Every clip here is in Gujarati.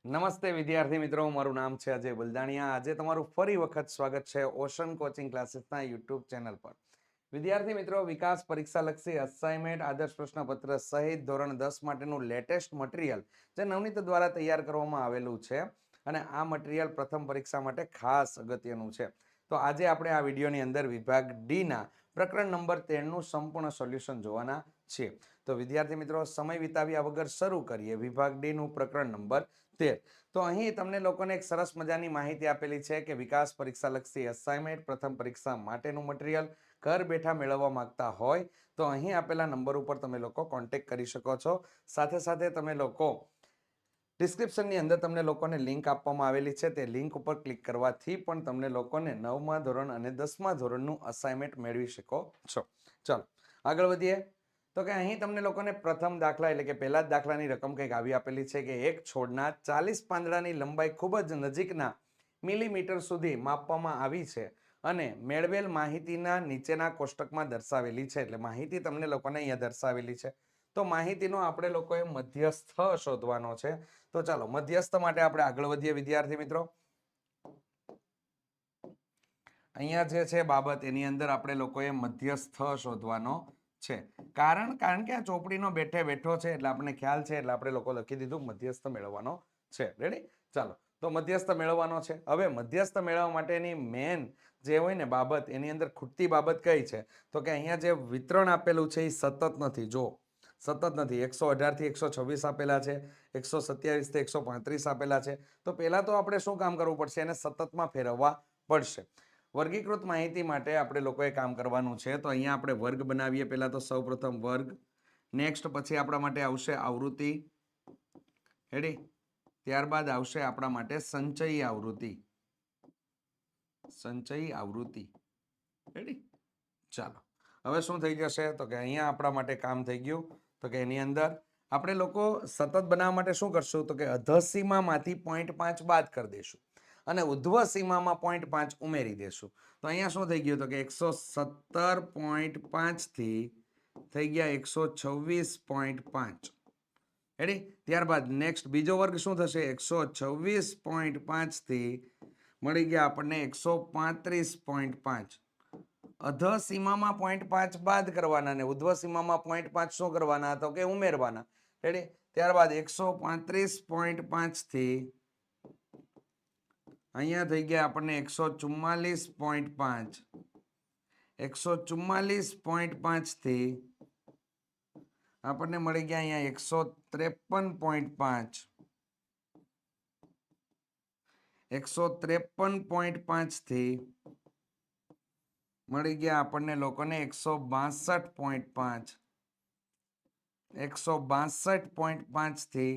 નમસ્તે વિદ્યાર્થી મિત્રો, મારું નામ છે અજય બલદાણિયા. આજે તમારું ફરી વખત સ્વાગત છે ઓશન કોચિંગ ક્લાસીસના યુટ્યુબ ચેનલ પર. વિદ્યાર્થી મિત્રો, વિકાસ પરીક્ષાલક્ષી અસાઇનમેન્ટ, આદર્શ પ્રશ્નપત્ર સહિત ધોરણ 10 માટેનું લેટેસ્ટ મટીરિયલ જે નવનીત દ્વારા તૈયાર કરવામાં આવેલું છે અને આ મટીરિયલ પ્રથમ પરીક્ષા માટે ખાસ અગત્યનું છે. તો આજે આપણે આ વિડીયોની અંદર વિભાગ ડી ના પ્રકરણ નંબર 13 નું સંપૂર્ણ સોલ્યુશન જોવાના છીએ. તો વિદ્યાર્થી મિત્રો, સમય વિતાવ્યા વગર શરૂ કરીએ વિભાગ ડી નું પ્રકરણ નંબર 13. તો અહીં તમને લોકોને એક સરસ મજાની માહિતી આપેલી છે કે વિકાસ પરીક્ષાલક્ષી અસાઇનમેન્ટ પ્રથમ પરીક્ષા માટેનું મટીરિયલ ઘર બેઠા મેળવવા માંગતા હોય તો અહીં આપેલા નંબર ઉપર તમે લોકો કોન્ટેક્ટ કરી શકો છો. સાથે સાથે તમે લોકો ડિસ્ક્રિપ્શનની અંદર તમને લોકોને લિંક આપવામાં આવેલી છે. તે લિંક ઉપર ક્લિક કરવાથી પણ તમને લોકોને 9મા ધોરણ અને 10મા ધોરણનું અસાઇનમેન્ટ મેળવી શકો છો. ચાલો આગળ વધીએ. તો કે અહીં તમને લોકોને પ્રથમ દાખલા એટલે કે પહેલા જ દાખલાની રકમ કંઈક આવી આપેલી છે કે એક છોડના 40 પાંદડાની લંબાઈ ખૂબ જ નજીકના મિલીમીટર સુધી માપવામાં આવી છે અને મેળવેલ માહિતીના નીચેના કોષ્ટકમાં દર્શાવેલી છે. એટલે માહિતી તમને લોકોને અહીંયા દર્શાવેલી છે. તો માહિતીનો આપણે લોકોએ મધ્યસ્થ શોધવાનો છે. તો ચાલો મધ્યસ્થ માટે આપણે આગળ વધીએ વિદ્યાર્થી મિત્રો. અહીંયા જે છે બાબત એની અંદર આપણે લોકોએ મધ્યસ્થ શોધવાનો છે. કારણ કે આ ચોપડીનો બેઠો છે એટલે આપણને ખ્યાલ છે એટલે આપણે લોકો લખી દીધું મધ્યસ્થ મેળવવાનો છે. રેડી? ચાલો તો મધ્યસ્થ મેળવવાનો છે. હવે મધ્યસ્થ મેળવવા માટેની મેન જે હોય ને બાબત, એની અંદર ખૂટતી બાબત કઈ છે? તો કે અહીંયા જે વિતરણ આપેલું છે એ સતત નથી. જો સતત નથી. 118 થી 126 આપેલા છે, 127 થી 135 આપેલા છે. તો પહેલા તો આપણે શું કામ કરવું પડશે? એને સતતમાં ફેરવવા પડશે. વર્ગીકૃત માહિતી માટે આપણે લોકોએ કામ કરવાનું છે. તો અહીંયા આપણે વર્ગ બનાવીએ. પહેલા તો સૌપ્રથમ વર્ગ, નેક્સ્ટ પછી આપણા માટે આવશે આવૃત્તિ. રેડી? ત્યારબાદ આવશે આપણા માટે સંચયી આવૃત્તિ. સંચયી આવૃત્તિ. રેડી? ચાલો હવે શું થઈ જશે? તો કે અહીંયા આપણા માટે કામ થઈ ગયું. તો કે એની અંદર આપણે લોકો સતત બનાવવા માટે શું કરશું? તો કે અધસીમામાંથી 0.5 બાદ કરી દઈશું અને ઉધ્વ સીમામાં 0.5 ઉમેરી દેશું. તો અહીંયા શું થઈ ગયું? તો કે 117.5 થી થઈ ગયા 126.5. રેડી? ત્યારબાદ નેક્સ્ટ બીજો વર્ગ શું થશે? 126.5 થી મળી ગયા આપણને 135.5. અધ સીમામાં 0.5 બાદ કરવાના અને ઉધ્વ સીમામાં 0.5 શું કરવાના? તો કે ઉમેરવાના. રેડી? ત્યારબાદ 135.5 થી અહીંયા થઈ ગયા આપણને 144.5. 144.5 થી આપણને મળી ગયા અહીંયા 153.5. 153.5 થી મળી ગયા આપણને લોકોને 162.5. 162.5 થી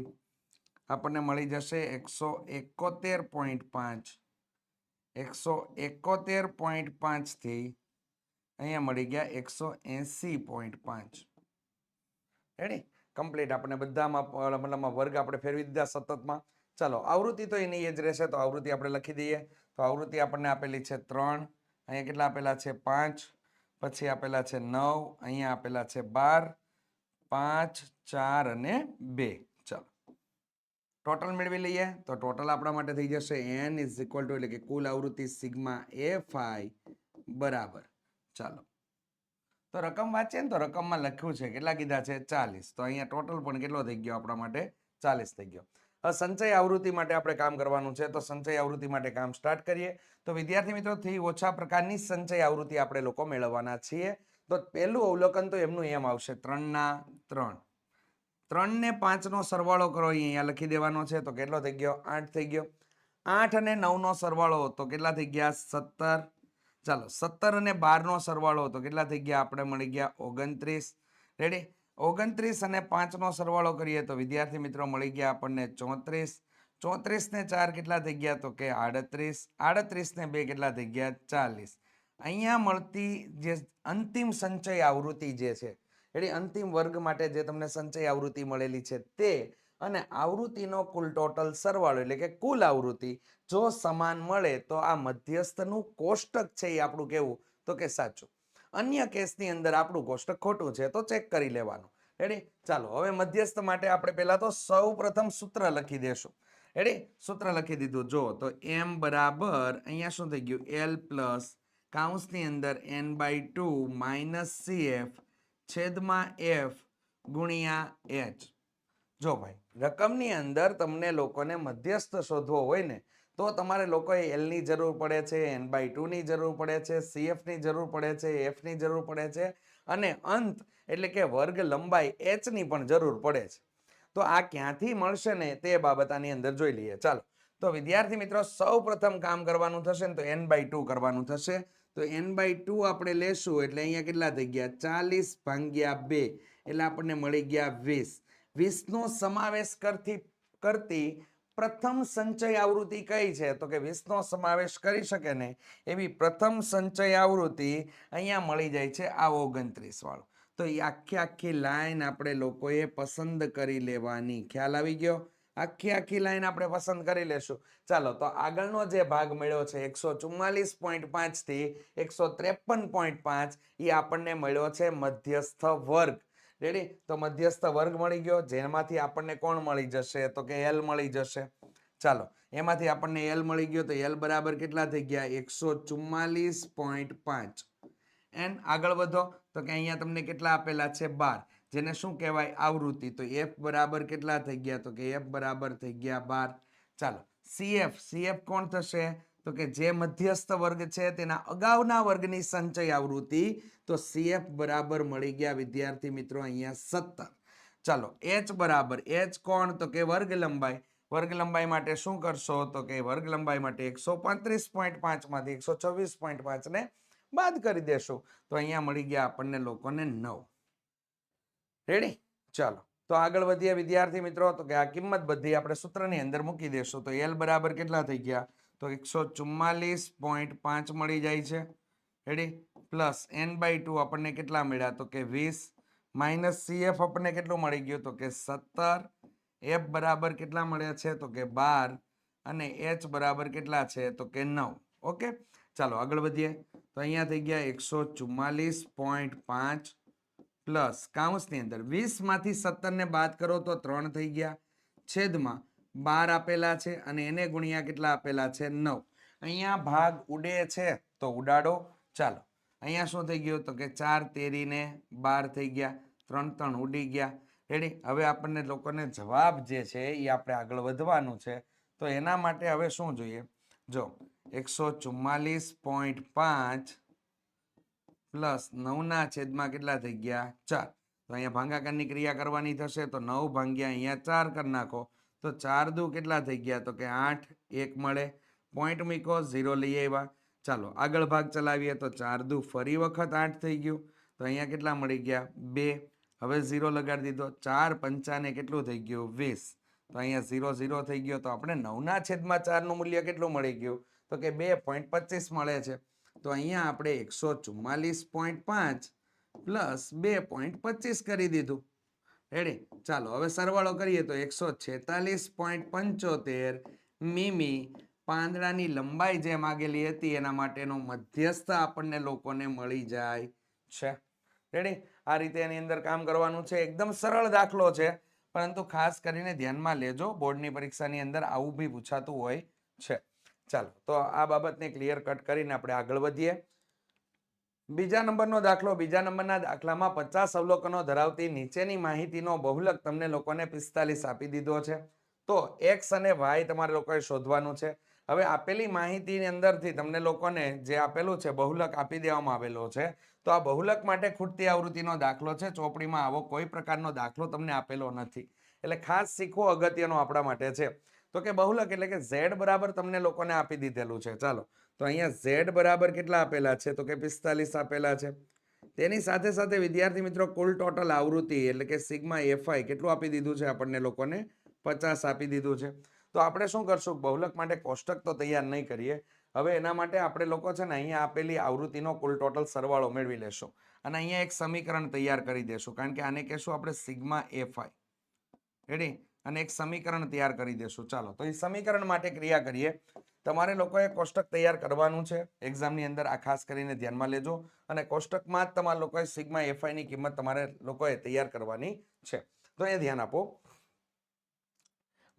આપણને મળી જશે 171.5. 171.5 થી અહીંયા મળી ગયા 180.5. રેડી? કમ્પ્લીટ. આપણે બધામાં મતલબમાં વર્ગ આપણે ફેરવી દીધા સતતમાં. ચાલો આવૃત્તિ તો એની એ જ રહેશે. તો આવૃત્તિ આપણે લખી દઈએ. તો આવૃત્તિ આપણને આપેલી છે 3. અહીંયા કેટલા આપેલા છે? 5. પછી આપેલા છે 9. અહીંયા આપેલા છે 12, 5, 4 અને 2. ચાલો ટોટલ મેળવી લઈએ. તો ટોટલ આપણા માટે થઈ જશે n એટલે કે કુલ આવૃત્તિ સિગ્મા fi બરાબર. ચાલો તો રકમ વાંચીએ ને તો રકમમાં લખ્યું છે કેટલા કીધા છે? 40. તો અહીંયા ટોટલ પણ કેટલો થઈ ગયો આપણા માટે? 40 થઈ ગયો. હવે સંચય આવૃત્તિ માટે આપણે કામ કરવાનું છે. તો સંચય આવૃત્તિ માટે કામ સ્ટાર્ટ કરીએ. તો વિદ્યાર્થી મિત્રો, થી ઓછા પ્રકારની સંચય આવૃત્તિ આપણે લોકો મેળવવાના છીએ. તો પહેલું અવલોકન તો એમનું એમ આવશે 3 ના 3. 3 ને 5 નો સરવાળો કરો, અહીંયા લખી દેવાનો છે. તો કેટલો થઈ ગયો? 8 થઈ ગયો. 8 અને 9 નો સરવાળો તો કેટલા થઈ ગયા? 17. ચાલો 17 અને 12 નો સરવાળો તો કેટલા થઈ ગયા? આપણે મળી ગયા 29. રેડી? 29 અને 5 નો સરવાળો કરીએ તો વિદ્યાર્થી મિત્રો મળી ગયા આપણને 34. 34 ને 4 કેટલા થઈ ગયા? તો કે 38. 38 ને 2 કેટલા થઈ ગયા? 40. અહીંયા મળતી જે અંતિમ સંચય આવૃત્તિ જે છે, એટલે અંતિમ વર્ગ માટે જે તમને સંચય આવૃત્તિ મળેલી છે તે અને આવૃત્તિનો કુલ ટોટલ સરવાળો એટલે કે કુલ આવૃત્તિ જો સમાન મળે તો આ મધ્યસ્થનું કોષ્ટક છે એ આપણું કેવું? તો કે સાચું. અન્ય કેસની અંદર આપણું કોષ્ટક ખોટું છે તો ચેક કરી લેવાનું. રેડી? ચાલો હવે મધ્યસ્થ માટે આપણે પહેલા તો સૌ પ્રથમ સૂત્ર લખી દેશું. રેડી સૂત્ર લખી દીધું જો તો m બરાબર અહીંયા શું થઈ ગયું l પ્લસ કાઉન્સની અંદર n/2 માઇનસ cf છેદમાં f ગુણ્યા h. જો ભાઈ રકમની અંદર તમને લોકોને મધ્યસ્થ શોધવો હોય ને તો તમારે લોકોએ l ની જરૂર પડે છે, n/2 ની જરૂર પડે છે, cf ની જરૂર પડે છે, f ની જરૂર પડે છે અને અંત એટલે કે વર્ગ લંબાઈ h ની પણ જરૂર પડે છે. તો આ ક્યાંથી મળશે ને તે બાબત આની અંદર જોઈ લઈએ. ચાલો તો વિદ્યાર્થી મિત્રો સૌ પ્રથમ કામ કરવાનું થશે ને તો n/2 કરવાનું થશે. તો n/2 આપણે લેશું એટલે અહીંયા કેટલા થઈ ગયા 40/2 એટલે આપણને મળી ગયા 20. 20 નો સમાવેશ કરતી પ્રથમ સંચય આવૃત્તિ કઈ છે તો કે 20 નો સમાવેશ કરી શકે ને એવી પ્રથમ સંચય આવૃત્તિ અહીંયા મળી જાય છે આ 29 વાળો. તો એ આખી લાઈન આપણે લોકોએ પસંદ કરી લેવાની. ખ્યાલ આવી ગયો? આખી લાઈન આપણે પસંદ કરી લેશું. ચાલો તો આગળનો જે ભાગ મળ્યો છે 144.5 થી 153.5 એ આપણને મળ્યો છે મધ્યસ્થ વર્ગ. રેડી તો મધ્યસ્થ વર્ગ મળી ગયો જેમાંથી આપણને કોણ મળી જશે તો કે l મળી જશે. ચાલો એમાંથી આપણને l મળી ગયો તો l બરાબર કેટલા થઈ ગયા 144.5. એન્ડ આગળ વધો તો કે અહીંયા તમને કેટલા આપેલા છે 12 જેને શું કહેવાય આવૃત્તિ. તો f બરાબર કેટલા થઈ ગયા તો કે f બરાબર થઈ ગયા 12. ચાલો cf કોણ થશે તો કે જે મધ્યસ્થ વર્ગ છે તેના અગાઉના વર્ગની સંચય આવૃત્તિ. તો cf બરાબર મળી ગયા વિદ્યાર્થી મિત્રો અહીંયા 17. ચાલો h બરાબર h કોણ તો કે વર્ગ લંબાઈ. વર્ગ લંબાઈ માટે શું કરશો તો કે વર્ગ લંબાઈ માટે 135.5 માંથી 126.5 ને બાદ કરી દેશું તો અહીંયા મળી ગયા આપણને લોકોને 9. રેડી ચાલો તો આગળ વધીએ વિદ્યાર્થી મિત્રો તો કે આ કિંમત બધી આપણે સૂત્રની અંદર મૂકી દેશું. તો l બરાબર કેટલા થઈ ગયા તો 144.5 મળી જાય છે. રેડી પ્લસ n/2 આપણને કેટલા મળ્યા તો કે 20 માઇનસ cf આપણને કેટલું મળી ગયું તો કે 17. f બરાબર કેટલા મળ્યા છે તો કે 12 અને h બરાબર કેટલા છે તો કે 9. ઓકે ચાલો આગળ વધીએ તો અહીંયા થઈ ગયા 144.5 પ્લસ કાઉન્સની અંદર 20 માંથી 17 ને બાદ કરો તો 3 થઈ ગયા છેદમાં 12 આપેલા છે અને એને ગુણ્યા કેટલા આપેલા છે 9. અહીંયા ભાગ ઉડે છે તો ઉડાડો. ચાલો અહીંયા શું થઈ ગયું તો કે 4 તેરીને 12 થઈ ગયા 3 3 ઉડી ગયા. રેડી હવે આપણને લોકોને જવાબ જે છે એ આપણે આગળ વધવાનું છે. તો એના માટે હવે શું જોઈએ જો 144.5 પ્લસ 9 ના છેદમાં કેટલા થઈ ગયા 4. તો અહીંયા ભાગાકારની ક્રિયા કરવાની થશે તો 9 ભાગ્યા અહીંયા 4 કરી નાખો તો 4 દુ કેટલા થઈ ગયા તો કે 8. 1 મળે પોઈન્ટ મૂકો 0 લઈ આવ્યા. ચાલો આગળ ભાગ ચલાવીએ તો 4 દુ ફરી વખત 8 થઈ ગયું તો અહીંયા કેટલા મળી ગયા 2. હવે 0 લગાડી દીધો 4 પંચા ને કેટલું થઈ ગયું 20. તો અહીંયા 0 0 થઈ ગયો તો આપણે 9 ના છેદમાં 4 નું મૂલ્ય કેટલું મળી ગયું તો કે 2.25 મળે છે. તો અહીંયા આપણે 144.5 પ્લસ 2.25 કરી દીધું. રેડી ચાલો હવે સરવાળો કરીએ તો 146.75 મીમી પાંદડાની લંબાઈ જે માગેલી હતી એના માટેનો મધ્યસ્થ આપણને લોકોને મળી જાય છે. રેડી આ રીતે એની અંદર કામ કરવાનું છે. એકદમ સરળ દાખલો છે પરંતુ ખાસ કરીને ધ્યાનમાં લેજો બોર્ડની પરીક્ષાની અંદર આવું બી પૂછાતું હોય છે. ચાલો તો આ બાબતને ક્લિયર કટ કરીને આપણે આગળ વધીએ. બીજા નંબરનો દાખલો. બીજા નંબરના દાખલામાં 50 અવલોકનો ધરાવતી નીચેની માહિતીનો બહુલક તમને લોકોને 45 આપી દીધો છે. તો x અને y તમારે લોકોએ શોધવાનું છે. હવે આપેલી માહિતીની અંદરથી તમને લોકોને જે આપેલું છે બહુલક આપી દેવામાં આવેલો છે. તો આ બહુલક માટે ખૂટતી આવૃત્તિનો દાખલો છે. ચોપડીમાં આવો કોઈ પ્રકારનો દાખલો તમને આપેલો નથી એટલે ખાસ શીખવો અગત્યનો આપણા માટે છે. તો કે બહુલક એટલે કે z બરાબર તમને લોકોને આપી દીધેલું છે. ચાલો તો અહીંયા z બરાબર કેટલા આપેલા છે તો કે 45 આપેલા છે. તેની સાથે સાથે વિદ્યાર્થી મિત્રો કુલ ટોટલ આવૃત્તિ એટલે કે સિગ્મા fi કેટલું આપી દીધું છે આપણને લોકોને 50 આપી દીધું છે. તો આપણે શું કરશું બહુલક માટે કોષ્ટક તો તૈયાર નહીં કરીએ. હવે એના માટે આપણે લોકો છે ને અહીંયા આપેલી આવૃત્તિનો કુલ ટોટલ સરવાળો મેળવી લેશું અને અહીંયા એક સમીકરણ તૈયાર કરી દેશું કારણ કે આને કહેશું આપણે સિગ્મા fi. રેડી અને એક સમીકરણ તૈયાર કરી દેશું. ચાલો તો એ સમીકરણ માટે ક્રિયા કરીએ. તમારે લોકોએ કોષ્ટક તૈયાર કરવાનું છે એક્ઝામની અંદર. આ ખાસ કરીને ધ્યાનમાં લેજો અને કોષ્ટકમાં જ તમારા લોકોએ સિગ્મા fi ની કિંમત તમારે લોકોએ તૈયાર કરવાની છે. તો એ ધ્યાન આપો.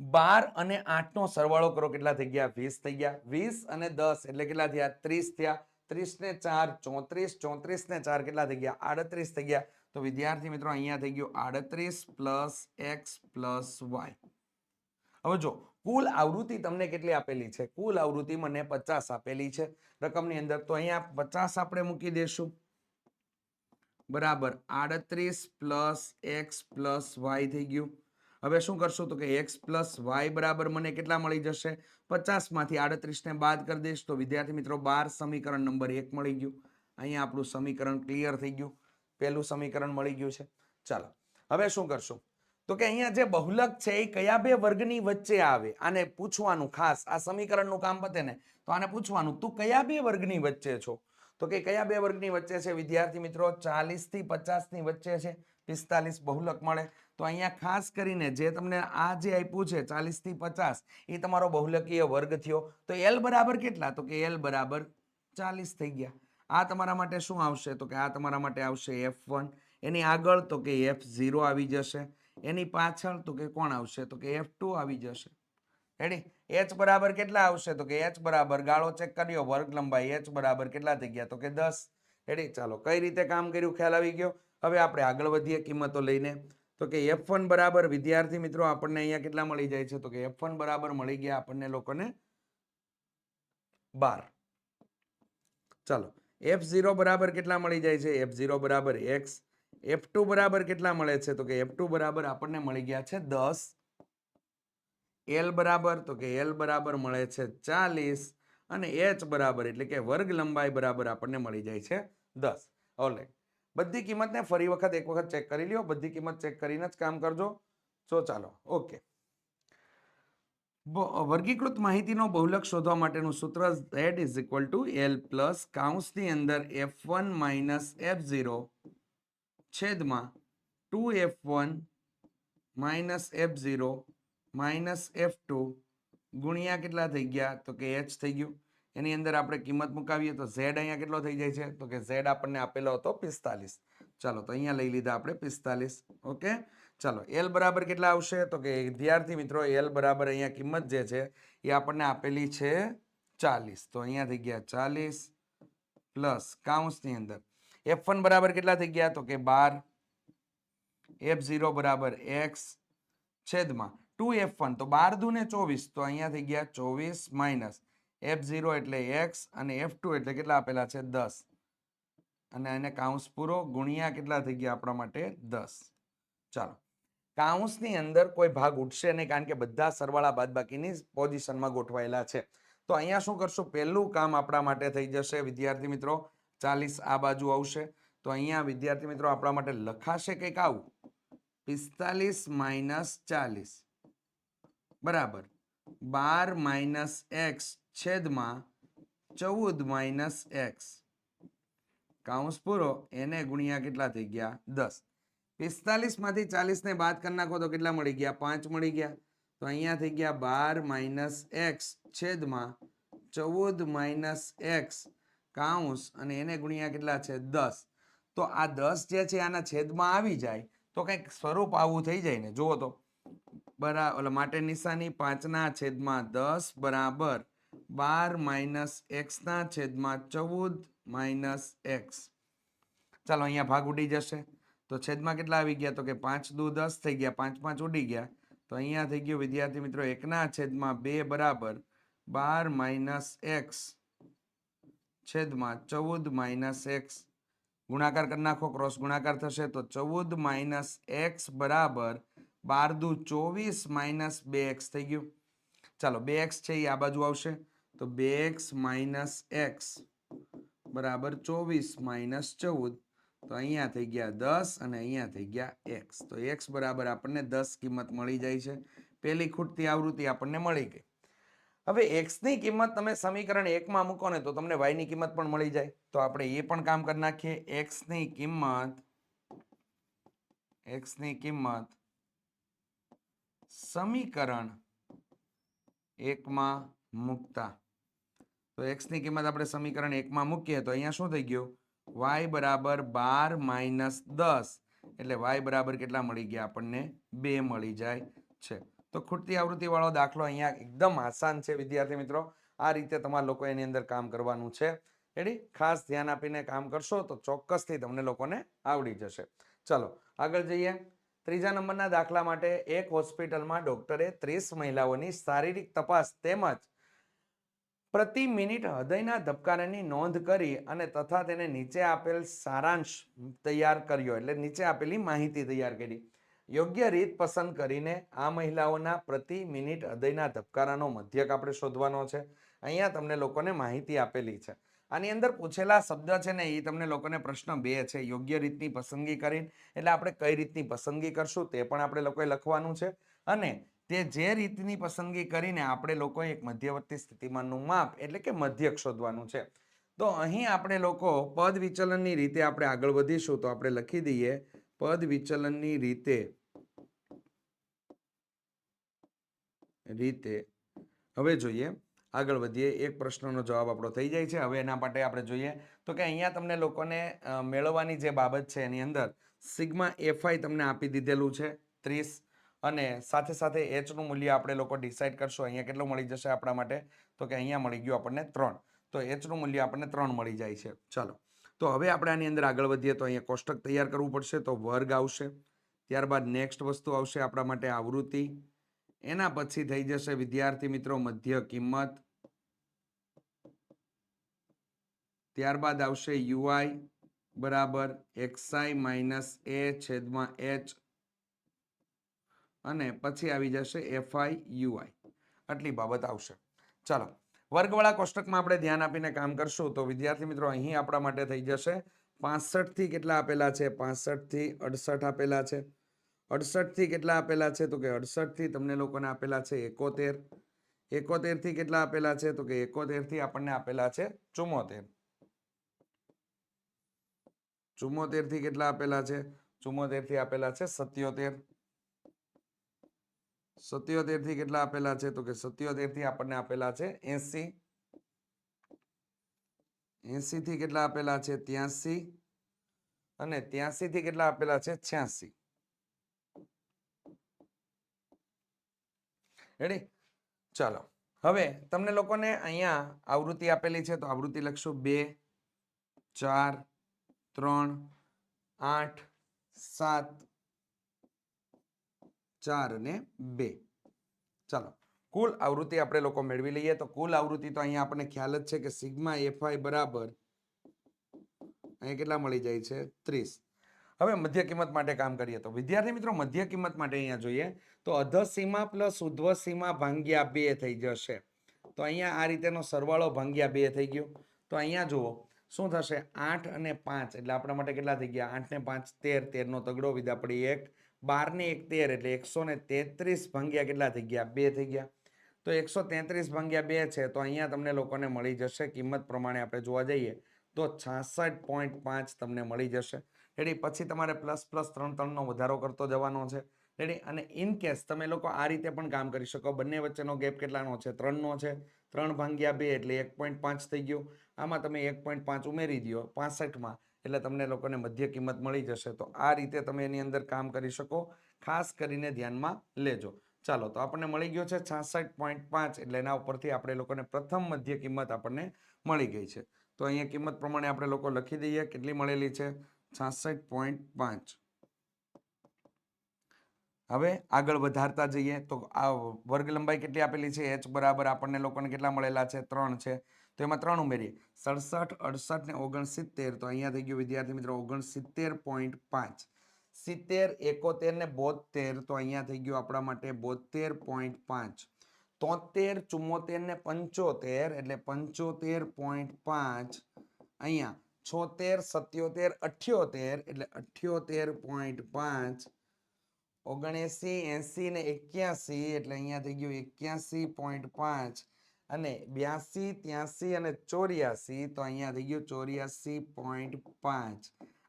12 અને 8 નો સરવાળો કરો, કેટલા થઈ ગયા? 20 થઈ ગયા. 20 અને 10 એટલે કેટલા થયા? 30 થયા. 30 ને 4 34, 34 ને 4 કેટલા થઈ ગયા? 38 થઈ ગયા. તો વિદ્યાર્થી મિત્રો અહીંયા થઈ ગયું 38 પ્લસ x પ્લસ y. હવે જો કુલ આવૃત્તિ તમને કેટલી આપેલી છે? કુલ આવૃત્તિ મને 50 આપેલી છે રકમની અંદર. તો અહીંયા 50 આપણે મૂકી દેશું બરાબર 38 પ્લસ x પ્લસ y થઈ ગયું. હવે શું કરશું? તો કે x પ્લસ y બરાબર મને કેટલા મળી જશે? 50 માંથી 38 ને બાદ કરી દઈશ તો વિદ્યાર્થી મિત્રો 12 સમીકરણ નંબર 1 મળી ગયું. અહીંયા આપણું સમીકરણ ક્લિયર થઈ ગયું. પહેલું સમીકરણ મળી ગયું છે. ચાલો હવે શું કરશું? તો કે અહીંયા જે બહુલક છે એ કયા બે વર્ગની વચ્ચે આવે? આને પૂછવાનું ખાસ. આ સમીકરણનું કામ પતે ને તો આને પૂછવાનું, તું કયા બે વર્ગની વચ્ચે છો? તો કે કયા બે વર્ગની વચ્ચે છે વિદ્યાર્થી મિત્રો? 40 થી 50 ની વચ્ચે છે. 45 બહુલક મળે. તો અહીંયા ખાસ કરીને જે તમને આ જે આપ્યું છે 40 થી 50 એ તમારો બહુલકીય વર્ગ થયો. તો L બરાબર કેટલા? તો કે L બરાબર 40 થઈ ગયા. આ તમારા માટે શું આવશે? તો કે આ તમારા માટે આવશે F1. એની આગળ તો કે F0 આવી જશે. એની પાછળ તો કે કોણ આવશે? તો કે F2 આવી જશે. રેડી? h બરાબર કેટલા આવશે? તો કે h બરાબર ગાળો ચેક કર્યો, વર્ગ લંબાઈ h બરાબર કેટલા થઈ ગયા? તો કે 10. રેડી? ચાલો કઈ રીતે કામ કર્યું ખ્યાલ આવી ગયો. હવે આપણે આગળ વધીએ કિંમતો લઈને. તો કે F1 બરાબર વિદ્યાર્થી મિત્રો આપણને અહીંયા કેટલા મળી જાય છે? તો કે F1 બરાબર મળી ગયા આપણને લોકોને 12. ચાલો F0 બરાબર કેટલા મળી જાય છે? F0 બરાબર x. F2 બરાબર કેટલા મળે છે? તો કે F2 બરાબર આપણને મળી ગયા છે 10. L બરાબર તો કે L બરાબર મળે છે 40 અને h બરાબર એટલે કે વર્ગ લંબાઈ બરાબર આપણને મળી જાય છે 10. ઓલરાઈટ, બધી કિંમતને ફરી વખત એક વખત ચેક કરી લ્યો. બધી કિંમત ચેક કરીને જ કામ કરજો. તો ચાલો ઓકે. વર્ગીકૃત માહિતીનો બહુલક શોધવા માટેનું સૂત્ર z L પ્લસ કૌંસની અંદર F1 માઇનસ F0 છેદમાં 2F1 minus F0 minus F2 ગુણ્યા કેટલા થઈ ગયા? તો કે h થઈ ગયું. એની અંદર આપણે કિંમત મુકાવીએ તો z અહીંયા કેટલો થઈ જાય છે? તો કે z આપણને આપેલો હતો 45. ચાલો તો અહીંયા લઈ લીધા આપણે 45. ઓકે ચાલો L બરાબર કેટલા આવશે? તો કે વિદ્યાર્થી મિત્રો L બરાબર અહીંયા કિંમત જે છે એ આપણને આપેલી છે 40. તો અહીંયા થઈ ગયા 40 પ્લસ કૌંસની અંદર F1 બરાબર કેટલા થઈ ગયા? તો કે 12. F0 બરાબર x છેદમાં 2F1 તો 12 દુ ને 24 તો અહીંયા થઈ ગયા 24 માઇનસ F0 એટલે x અને F2 એટલે કેટલા આપેલા છે? 10. અને એને કૌંસ પૂરો ગુણ્યા કેટલા થઈ ગયા આપણા માટે? 10. ચાલો કૌંસની અંદર કોઈ ભાગ ઉઠશે નહીં કારણ કે બધા સરવાળા બાદબાકીની પોઝિશનમાં ગોઠવાયેલા છે. તો અહીંયા શું કરશું? પહેલું કામ આપણા માટે થઈ જશે વિદ્યાર્થી મિત્રો 40 આ બાજુ આવશે. તો અહીંયા વિદ્યાર્થી મિત્રો આપણા માટે લખાશે કંઈક આવું 45 માઇનસ 40 બરાબર 12 માઇનસ x છેદમાં 14 માઇનસ x કૌંસ પૂરો એને ગુણ્યા કેટલા થઈ ગયા? 10. 45 માંથી 40 ને બાદ કરી નાખો તો કેટલા મળી ગયા? 5 મળી ગયા. તો અહીંયા થઈ ગયા 12 માઇનસ x છેદમાં 14 માઇનસ x કૌંસ અને એને ગુણ્યા કેટલા છે? 10. તો આ 10 જે છે આના છેદમાં આવી જાય તો કંઈક સ્વરૂપ આવું થઈ જાય ને. જુઓ તો બરાબર માટે નિશાની 5/10 બરાબર 12 માઇનસ x ના છેદમાં 14 માઇનસ x. ચાલો અહીંયા ભાગ ઉડી જશે તો છેદમાં કેટલા આવી ગયા? તો કે 5 દુ 10 થઈ ગયા. 5 5 ઉડી ગયા. તો અહીંયા થઈ ગયું વિદ્યાર્થી મિત્રો 1/2 બરાબર 12 માઇનસ x છેદમાં 14 માઇનસ x. ગુણાકાર કરી નાખો, ક્રોસ ગુણાકાર થશે તો 14 માઇનસ x બરાબર 12 દુ 24 માઇનસ 2x થઈ ગયું. ચાલો 2x છે એ આ બાજુ આવશે તો 2x માઇનસ x બરાબર 24 માઇનસ 14. તો અહીંયા થઈ ગયા 10 અને અહીંયા થઈ ગયા x. તો x બરાબર આપણને 10 કિંમત મળી જાય છે. પહેલી ખૂટતી આવૃત્તિ આપણને મળી ગઈ. હવે x ની કિંમત તમે સમીકરણ 1 માં મૂકો ને તો તમને y ની કિંમત પણ મળી જાય. તો આપણે એ પણ કામ કરી નાખીએ. x ની કિંમત સમીકરણ 1 માં મૂકતા તો x ની કિંમત આપણે સમીકરણ 1 માં મૂકીએ તો અહીંયા શું થઈ ગયું? y બરાબર 12 માઇનસ 10 એટલે y બરાબર કેટલા મળી ગયા આપણને? 2 મળી જાય છે. તો ખૂટતી આવૃત્તિવાળો દાખલો અહીંયા એકદમ આસાન છે વિદ્યાર્થી મિત્રો. આ રીતે તમારા લોકો એની અંદર કામ કરવાનું છે. રેડી? ખાસ ધ્યાન આપીને કામ કરશો તો ચોક્કસથી તમને લોકોને આવડી જશે. ચલો આગળ જઈએ. ત્રીજા નંબરના દાખલા માટે એક હોસ્પિટલમાં ડોક્ટરે 30 મહિલાઓની શારીરિક તપાસ તેમજ પ્રતિ મિનિટ હૃદયના ધબકારાની નોંધ કરી અને તથા તેને નીચે આપેલ સારાંશ તૈયાર કર્યો, એટલે નીચે આપેલી માહિતી તૈયાર કરી. યોગ્ય રીત પસંદ કરીને આ મહિલાઓના પ્રતિ મિનિટ હૃદયના ધબકારાનો મધ્યક આપણે શોધવાનો છે. અહીંયા તમને લોકોને માહિતી આપેલી છે. આની અંદર પૂછેલા શબ્દ છે ને એ તમને લોકોને પ્રશ્ન 2 છે. યોગ્ય રીતની પસંદગી કરીને એટલે આપણે કઈ રીતની પસંદગી કરશું તે પણ આપણે લોકોએ લખવાનું છે. અને તે જે રીતની પસંદગી કરીને આપણે લોકોએ એક મધ્યવર્તી સ્થિતિમાનનું માપ એટલે કે મધ્યક શોધવાનું છે. તો અહીં આપણે લોકો પદ વિચલનની રીતે આપણે આગળ વધીશું. તો આપણે લખી દઈએ પદ વિચલનની રીતે હવે જોઈએ આગળ વધીએ. એક પ્રશ્નનો જવાબ આપણો થઈ જાય છે. હવે એના માટે આપણે જોઈએ તો કે અહીંયા તમને લોકોને મેળવવાની જે બાબત છે એની અંદર સિગ્મા એફઆઈ તમને આપી દીધેલું છે 30 અને સાથે સાથે h નું મૂલ્ય આપણે લોકો ડિસાઈડ કરશું. અહીંયા કેટલું મળી જશે આપણા માટે? તો કે અહીંયા મળી ગયું આપણને 3. તો h નું મૂલ્ય આપણને 3 મળી જાય છે. ચાલો તો હવે આપણે આની અંદર આગળ વધીએ તો અહીંયા કોષ્ટક તૈયાર કરવું પડશે. તો વર્ગ આવશે, ત્યારબાદ નેક્સ્ટ વસ્તુ આવશે આપણા માટે આવૃત્તિ, એના પછી થઈ જશે વિદ્યાર્થી મિત્રો મધ્ય કિંમત, ત્યારબાદ આવશે યુઆઈ બરાબર xi માઇનસ a છેદમાં h અને પછી આવી જશે fi ui. આટલી બાબત આવશે. ચાલો વર્ગવાળા કોષ્ટકમાં આપણે ધ્યાન આપીને કામ કરશું. તો વિદ્યાર્થી મિત્રો અહીં આપણા માટે થઈ જશે 65 થી કેટલા આપેલા છે? 65 થી 68 આપેલા છે. 68 થી કેટલા આપેલા છે? તો કે 68 થી તમને લોકોને આપેલા છે 71. 71 થી કેટલા આપેલા છે? તો કે 71 થી આપણને આપેલા છે 74. 74 થી કેટલા આપેલા છે? 74 થી આપેલા છે 77. 77 થી કેટલા આપેલા છે? તો કે 77 થી આપણને આપેલા છે 80. 80 થી કેટલા આપેલા છે? 83 અને 83 થી કેટલા આપેલા છે? 86. રેડી? ચાલો હવે તમને લોકોને અહીંયા આવૃત્તિ આપેલી છે તો આવૃત્તિ લખશું 2 4 3 8 7 4 અને 2. ચાલો કુલ આવૃત્તિ આપણે લોકો મેળવી લઈએ. તો કુલ આવૃત્તિ તો અહીંયા આપણને ખ્યાલ જ છે કે સિગ્મા એફઆઈ બરાબર અહીંયા કેટલા મળી જાય છે? 30. હવે મધ્ય કિંમત માટે કામ કરીએ તો વિદ્યાર્થી મિત્રો મધ્ય કિંમત માટે અહીંયા જોઈએ તો અધઃ સીમા પ્લસ ઉધ્વ સીમા ભાંગ્યા 2 થઈ જશે. તો અહીંયા આ રીતેનો સરવાળો ભાંગ્યા 2 થઈ ગયો. તો અહીંયા જુઓ શું થશે? 8 અને 5 એટલે આપણા માટે કેટલા થઈ ગયા? 8 ને 5 13, 13 નો તગડો વિધા પડી 1, 12 ને 1 13 એટલે 133 ભાંગ્યા કેટલા થઈ ગયા? 2 થઈ ગયા. તો 133 ભાંગ્યા 2 છે. તો અહીંયા તમને લોકોને મળી જશે કિંમત પ્રમાણે આપણે જોવા જઈએ તો 66.5 તમને મળી જશે. રેડી? પછી તમારે પ્લસ પ્લસ 3 નો વધારો કરતો જવાનો છે. રેડી? અને ઇન કેસ તમે લોકો આ રીતે પણ કામ કરી શકો. બંને વચ્ચેનો ગેપ કેટલાનો છે? 3 નો છે. 3 ભાંગ્યા 2 એટલે 1.5 થઈ ગયું. આમાં તમે 1.5 ઉમેરી દો 65 એટલે તમને લોકોને મધ્ય કિંમત મળી જશે. તો આ રીતે તમે એની અંદર કામ કરી શકો. ખાસ કરીને ધ્યાનમાં લેજો. ચાલો તો આપણને મળી ગયો છે 66.5 એટલે એના ઉપરથી આપણે લોકોને પ્રથમ મધ્ય કિંમત આપણને મળી ગઈ છે. તો અહીંયા કિંમત પ્રમાણે આપણે લોકો લખી દઈએ કેટલી મળેલી છે? 66.5. હવે આગળ વધારતા જઈએ તો આ વર્ગ લંબાઈ કેટલી આપેલી છે? h બરાબર આપણને લોકોને કેટલા મળેલા છે? 3 છે. તો એમાં 3 ઉમેરીએ 67, 68 ને 69. તો અહીંયા થઈ ગયું વિદ્યાર્થી મિત્રો 69.5. 70, 71 ને 72. તો અહીંયા થઈ ગયું આપણા માટે 72.5. 73, 74 ને 75 એટલે 75.5. અહીંયા 76, 77, 78 એટલે 78.5. 79, 80 ને 81 એટલે અહીંયા થઈ ગયું 81.5 અને 82, 83 અને 84 તો અહીંયા થઈ ગયું 84.5.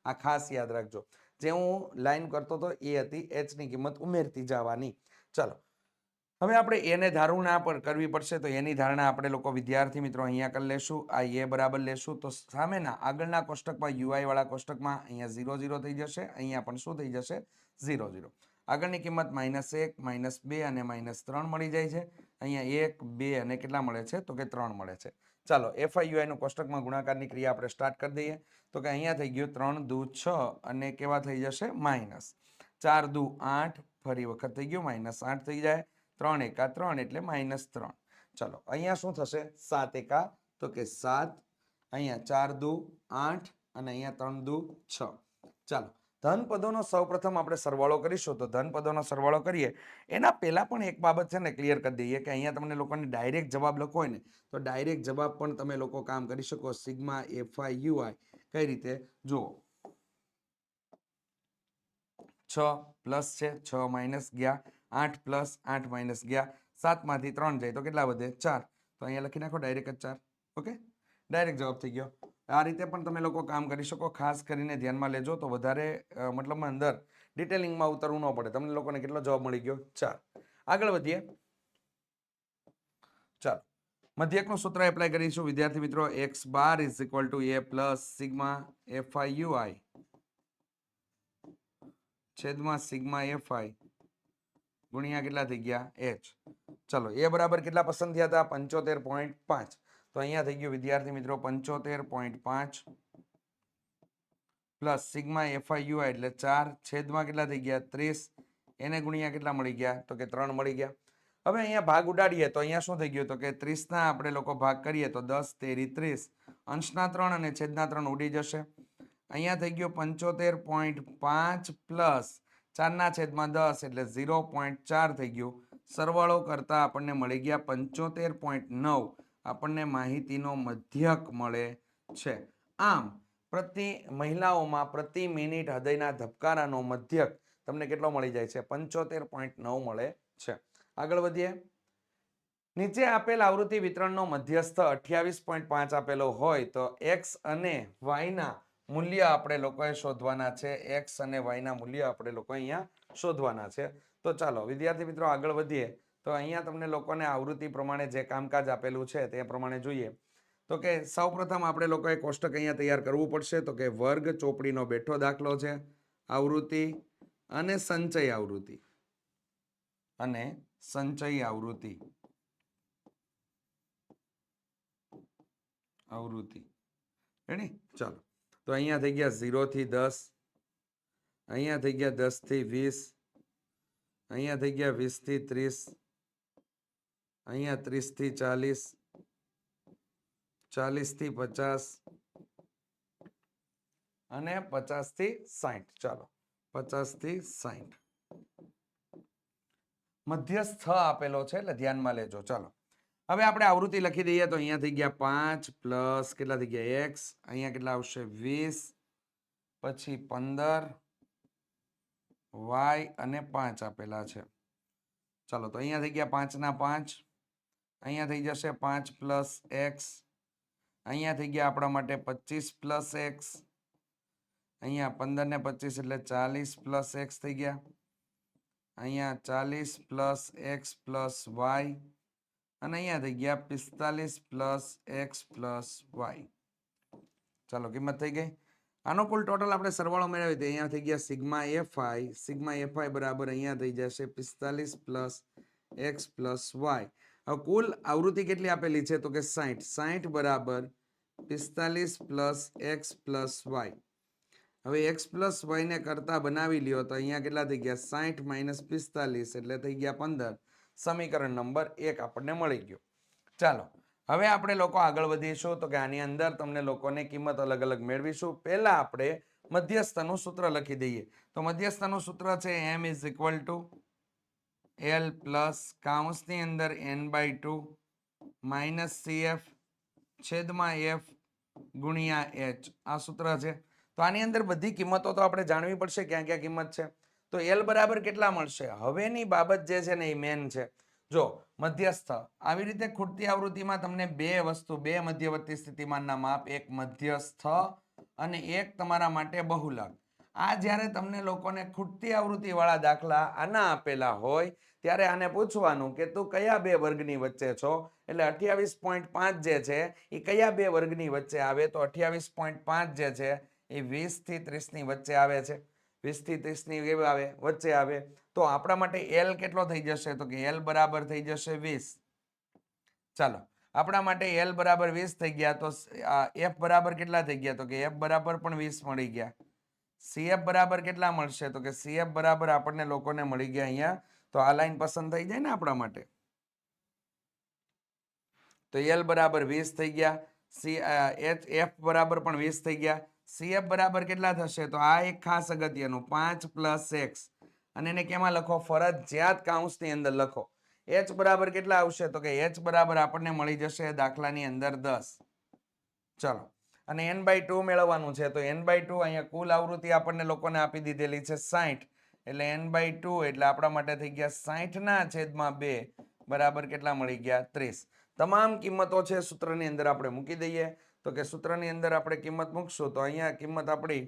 આ ખાસ યાદ રાખજો. જે હું લાઈન કરતો હતો એ હતી h ની કિંમત ઉમેરતી જવાની. ચાલો હવે આપણે એને ધારણા પર કરવી પડશે. તો એની ધારણા આપણે લોકો વિદ્યાર્થી મિત્રો અહીંયા કરી લેશું. આ એ બરાબર લેશું તો સામેના આગળના કોષ્ટકમાં યુઆઈ વાળા કોષ્ટકમાં અહીંયા 0 0 થઈ જશે. અહીંયા પણ શું થઈ જશે? 0 0. આગળની કિંમત -1 -2 અને -3 મળી જાય છે. અહીંયા 1 2 અને કેટલા મળે છે તો કે 3 મળે છે. ચાલો FIUI નું કોષ્ટકમાં ગુણાકારની ક્રિયા આપણે સ્ટાર્ટ કરી દઈએ. તો કે અહીંયા થઈ ગયું 3 દુ 6 અને કેવા થઈ જશે માઇનસ 4 દુ 8 ફરી વખત થઈ ગયું -8 થઈ જાય 3 એકા 3 એટલે -3. ચાલો અહીંયા શું થશે 7 એકા તો કે 7 અહીંયા 4 દુ 8 અને અહીંયા 3 દુ 6. ચાલો ધન પદોનો સૌપ્રથમ આપણે સરવાળો કરીશું. તો ધન પદોનો સરવાળો કરીએ એના પહેલા પણ એક બાબત છે ને ક્લિયર કરી દઈએ કે અહીંયા તમને લોકોને ડાયરેક્ટ જવાબ લખો હોય ને તો ડાયરેક્ટ જવાબ પણ તમે લોકો કામ કરી શકો. સિગ્મા FIUI કઈ રીતે જુઓ 6 પ્લસ છે 6 માઇનસ ગયા 8 પ્લસ 8 માઇનસ ગયા 7 માંથી 3 જાય તો કેટલા વધે 4. તો અહીંયા લખી નાખો ડાયરેક્ટ જ 4. ઓકે ડાયરેક્ટ જવાબ થઈ ગયો. આ રીતે પણ તમે લોકો કામ કરી શકો. ખાસ કરીને ધ્યાનમાં લેજો તો વધારે મતલબમાં અંદર ડિટેલિંગમાં ઉતરવું ન પડે. તમને લોકોને કેટલો જવાબ મળી ગયો 4. આગળ વધીએ. ચાલો મધ્યકનું સૂત્ર એપ્લાય કરીશું વિદ્યાર્થી મિત્રો. x bar is equal two a plus sigma FIUI છેદમાં સિગ્મા FI ગુણ્યા કેટલા થઈ ગયા h. ચલો એ બરાબર કેટલા પસંદ થયા હતા 75.5. તો અહીંયા થઈ ગયું વિદ્યાર્થી મિત્રો 75.5 પ્લસ સિગ્મા FIUI એટલે 4 છેદમાં કેટલા થઈ ગયા 30 એને ગુણ્યા કેટલા મળી ગયા તો કે 3 મળી ગયા. હવે અહીંયા ભાગ ઉડાડીએ તો અહીંયા શું થઈ ગયું તો કે 30 ના આપણે લોકો ભાગ કરીએ તો 10 તેરી 30 અંશના 3 અને છેદના 3 ઉડી જશે. અહીંયા થઈ ગયો 75.5 પ્લસ 4 ના છેદમાં 10 એટલે 0.4 થઈ ગયું. સરવાળો કરતા આપણને મળી ગયા 75.9. આપણને માહિતીનો મધ્યક મળે છે. આમ પ્રતિ મહિલાઓમાં પ્રતિ મિનિટ હૃદયના ધબકારાનો મધ્યક તમને કેટલો મળી જાય છે 75.9 મળે છે. આગળ વધીએ. નીચે આપેલ આવૃત્તિ વિતરણનો મધ્યસ્થ 28.5 આપેલો હોય તો x અને y ના મૂલ્ય આપણે લોકોએ શોધવાના છે. x અને y ના મૂલ્ય આપણે લોકો અહીંયા શોધવાના છે. તો ચાલો વિદ્યાર્થી મિત્રો આગળ વધીએ. તો અહીંયા તમને લોકોને આવૃત્તિ પ્રમાણે જે કામકાજ આપેલું છે તે પ્રમાણે જોઈએ. તો કે સૌપ્રથમ આપણે લોકોએ કોષ્ટક અહીંયા તૈયાર કરવું પડશે. તો કે વર્ગ ચોપડીનો બેઠો દાખલો છે, આવૃત્તિ અને સંચય આવૃત્તિ અને સંચય આવૃત્તિ રેડી. ચાલો તો અહીંયા થઈ ગયા 0 થી 10, અહીંયા થઈ ગયા 10 થી 20, અહીંયા થઈ ગયા 20 થી 30, અહીંયા 30 થી 40, 40 થી 50 અને 50 થી 60. ચાલો 50 થી 60 મધ્યસ્થ આપેલો છે એટલે ધ્યાનમાં લેજો. ચાલો હવે આપણે આવૃત્તિ લખી દઈએ. તો અહીંયા થઈ ગયા 5 પ્લસ કેટલા થઈ ગયા x, અહીંયા કેટલા આવશે 20, પછી 15 y અને 5 આપેલા છે. ચાલો તો અહીંયા થઈ ગયા 5 ના 5, અહીંયા થઈ જશે 5 પ્લસ x, અહીંયા થઈ ગયા આપણા માટે 25 પ્લસ x, અહીંયા 15 ને 25 એટલે 40 પ્લસ x થઈ ગયા, અહીંયા 40 પ્લસ x પ્લસ y અને અહીંયા થઈ ગયા 45 પ્લસ x પ્લસ y. ચાલો કિંમત થઈ ગઈ. આનો કુલ ટોટલ આપણે સરવાળો મેળવી તો અહીંયા થઈ ગયા સિગ્મા FI બરાબર અહીંયા થઈ જશે 45 પ્લસ x પ્લસ y. હવે કુલ આવૃત્તિ કેટલી આપેલી છે તો કે 60 બરાબર 45 પ્લસ x પ્લસ y. હવે x પ્લસ y ને કરતા બનાવી લ્યો તો અહીંયા કેટલા થઈ ગયા 60 માઇનસ 45 એટલે થઈ ગયા 15. સમીકરણ નંબર 1 આપણને મળી ગયો. ચાલો હવે આપણે લોકો આગળ વધીશું. તો કે આની અંદર તમને લોકોને કિંમત અલગ અલગ મેળવીશું. પહેલા આપણે મધ્યસ્થનું સૂત્ર લખી દઈએ. તો મધ્યસ્થનું સૂત્ર છે m is equal two l plus કૌંસની અંદર n/2 માઇનસ cf છેદમાં f ગુણ્યા h. આ સૂત્ર છે. તો આની અંદર બધી કિંમતો તો આપણે જાણવી પડશે ક્યાં ક્યાં કિંમત છે. તો l બરાબર કેટલા મળશે. હવેની બાબત જે છે ને એ મેન છે. જો મધ્યસ્થ આવી રીતે ખૂટતી આવૃત્તિમાં તમને બે વસ્તુ, બે મધ્યવર્તી સ્થિતિમાનના માપ, એક મધ્યસ્થ અને એક તમારા માટે બહુલક. આ જ્યારે તમને લોકોને ખૂટતી આવૃત્તિ વાળા દાખલા આના આપેલા હોય ત્યારે આને પૂછવાનું કે તું કયા બે વર્ગની વચ્ચે છો. એટલે 28.5 જે છે એ કયા બે વર્ગની વચ્ચે આવે. તો 28.5 જે છે એ 20 થી 30 ની વચ્ચે આવે છે. 20 થી 30 ની વચ્ચે આવે. તો આપણા માટે એલ કેટલો થઈ જશે તો કે એલ બરાબર થઈ જશે 20. ચાલો આપણા માટે એલ બરાબર 20 થઈ ગયા તો એફ બરાબર કેટલા થઈ ગયા તો કે એફ બરાબર પણ 20 મળી ગયા. સીએફ બરાબર કેટલા મળશે તો કે સીએફ બરાબર આપણને લોકોને મળી ગયા અહીંયા. તો આ લાઈન પસંદ થઈ જાય ને આપણા માટે. તો એલ બરાબર 20 થઈ ગયા. એફ બરાબર પણ 20 થઈ ગયા. સીએફ બરાબર કેટલા થશે તો આ એક ખાસ અગત્યનું 5 + x અને એને કેમાં લખો ફરજિયાત કૌંસની અંદર લખો. h બરાબર કેટલા આવશે તો કે h બરાબર આપણને મળી જશે દાખલાની અંદર 10. ચલો અને n/2 મેળવવાનું છે તો n/2 અહીંયા કુલ આવૃત્તિ આપણને લોકોને આપી દીધેલી છે 60 એટલે n/2 એટલે આપણા માટે થઈ ગયા 60/2 બરાબર કેટલા મળી ગયા 30. તમામ કિંમતો છે સૂત્રની અંદર આપણે મૂકી દઈએ તો કે સૂત્રની અંદર આપણે કિંમત મૂકશું તો અહીંયા કિંમત આપણી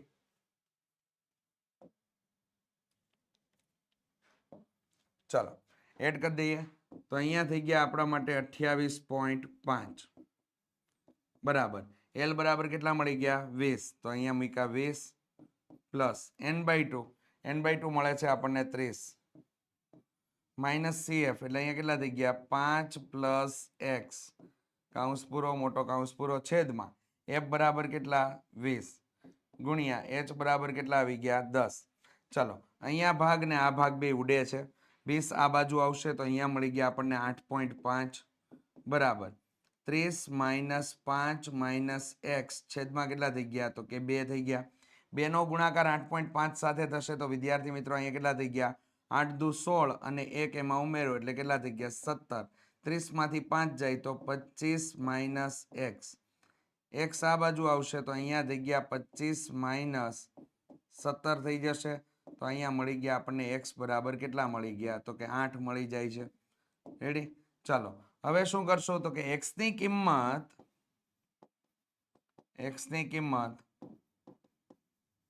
ચલો એડ કરી દઈએ તો અહીંયા થઈ ગયા આપણા માટે 28.5 બરાબર. એલ બરાબર કેટલા મળી ગયા 20 તો અહીંયા મૂક્યા 20 પ્લસ n/2 મળે છે આપણને 30 માઇનસ સીએફ એટલે અહીંયા કેટલા થઈ ગયા 5 + x કૌંસ પૂરો મોટો કૌંસ પૂરો છેદમાં એફ બરાબર કેટલા 20 ગુણ્યા h બરાબર કેટલા આવી ગયા 10. ચલો અહીંયા ભાગ ને આ ભાગ બે ઉડે છે 20 આ બાજુ આવશે તો અહીંયા મળી ગયા આપણને 8.5 બરાબર 30 - 5 - x છેદમાં કેટલા થઈ ગયા તો કે 2 થઈ ગયા. 2 નો ગુણાકાર 8.5 સાથે થશે તો વિદ્યાર્થી મિત્રો અહીંયા કેટલા થઈ ગયા 8 દુ 16 અને 1 એમાં ઉમેરો એટલે કેટલા થઈ ગયા 17. 30 માંથી 5 જાય તો 25 - x. x આ બાજુ આવશે તો અહીંયા થઈ ગયા 25 - 17 થઈ જશે તો અહીંયા મળી ગયા આપણને x બરાબર કેટલા મળી ગયા તો કે 8 મળી જાય છે. રેડી. ચાલો હવે શું કરશો તો કે x ની કિંમત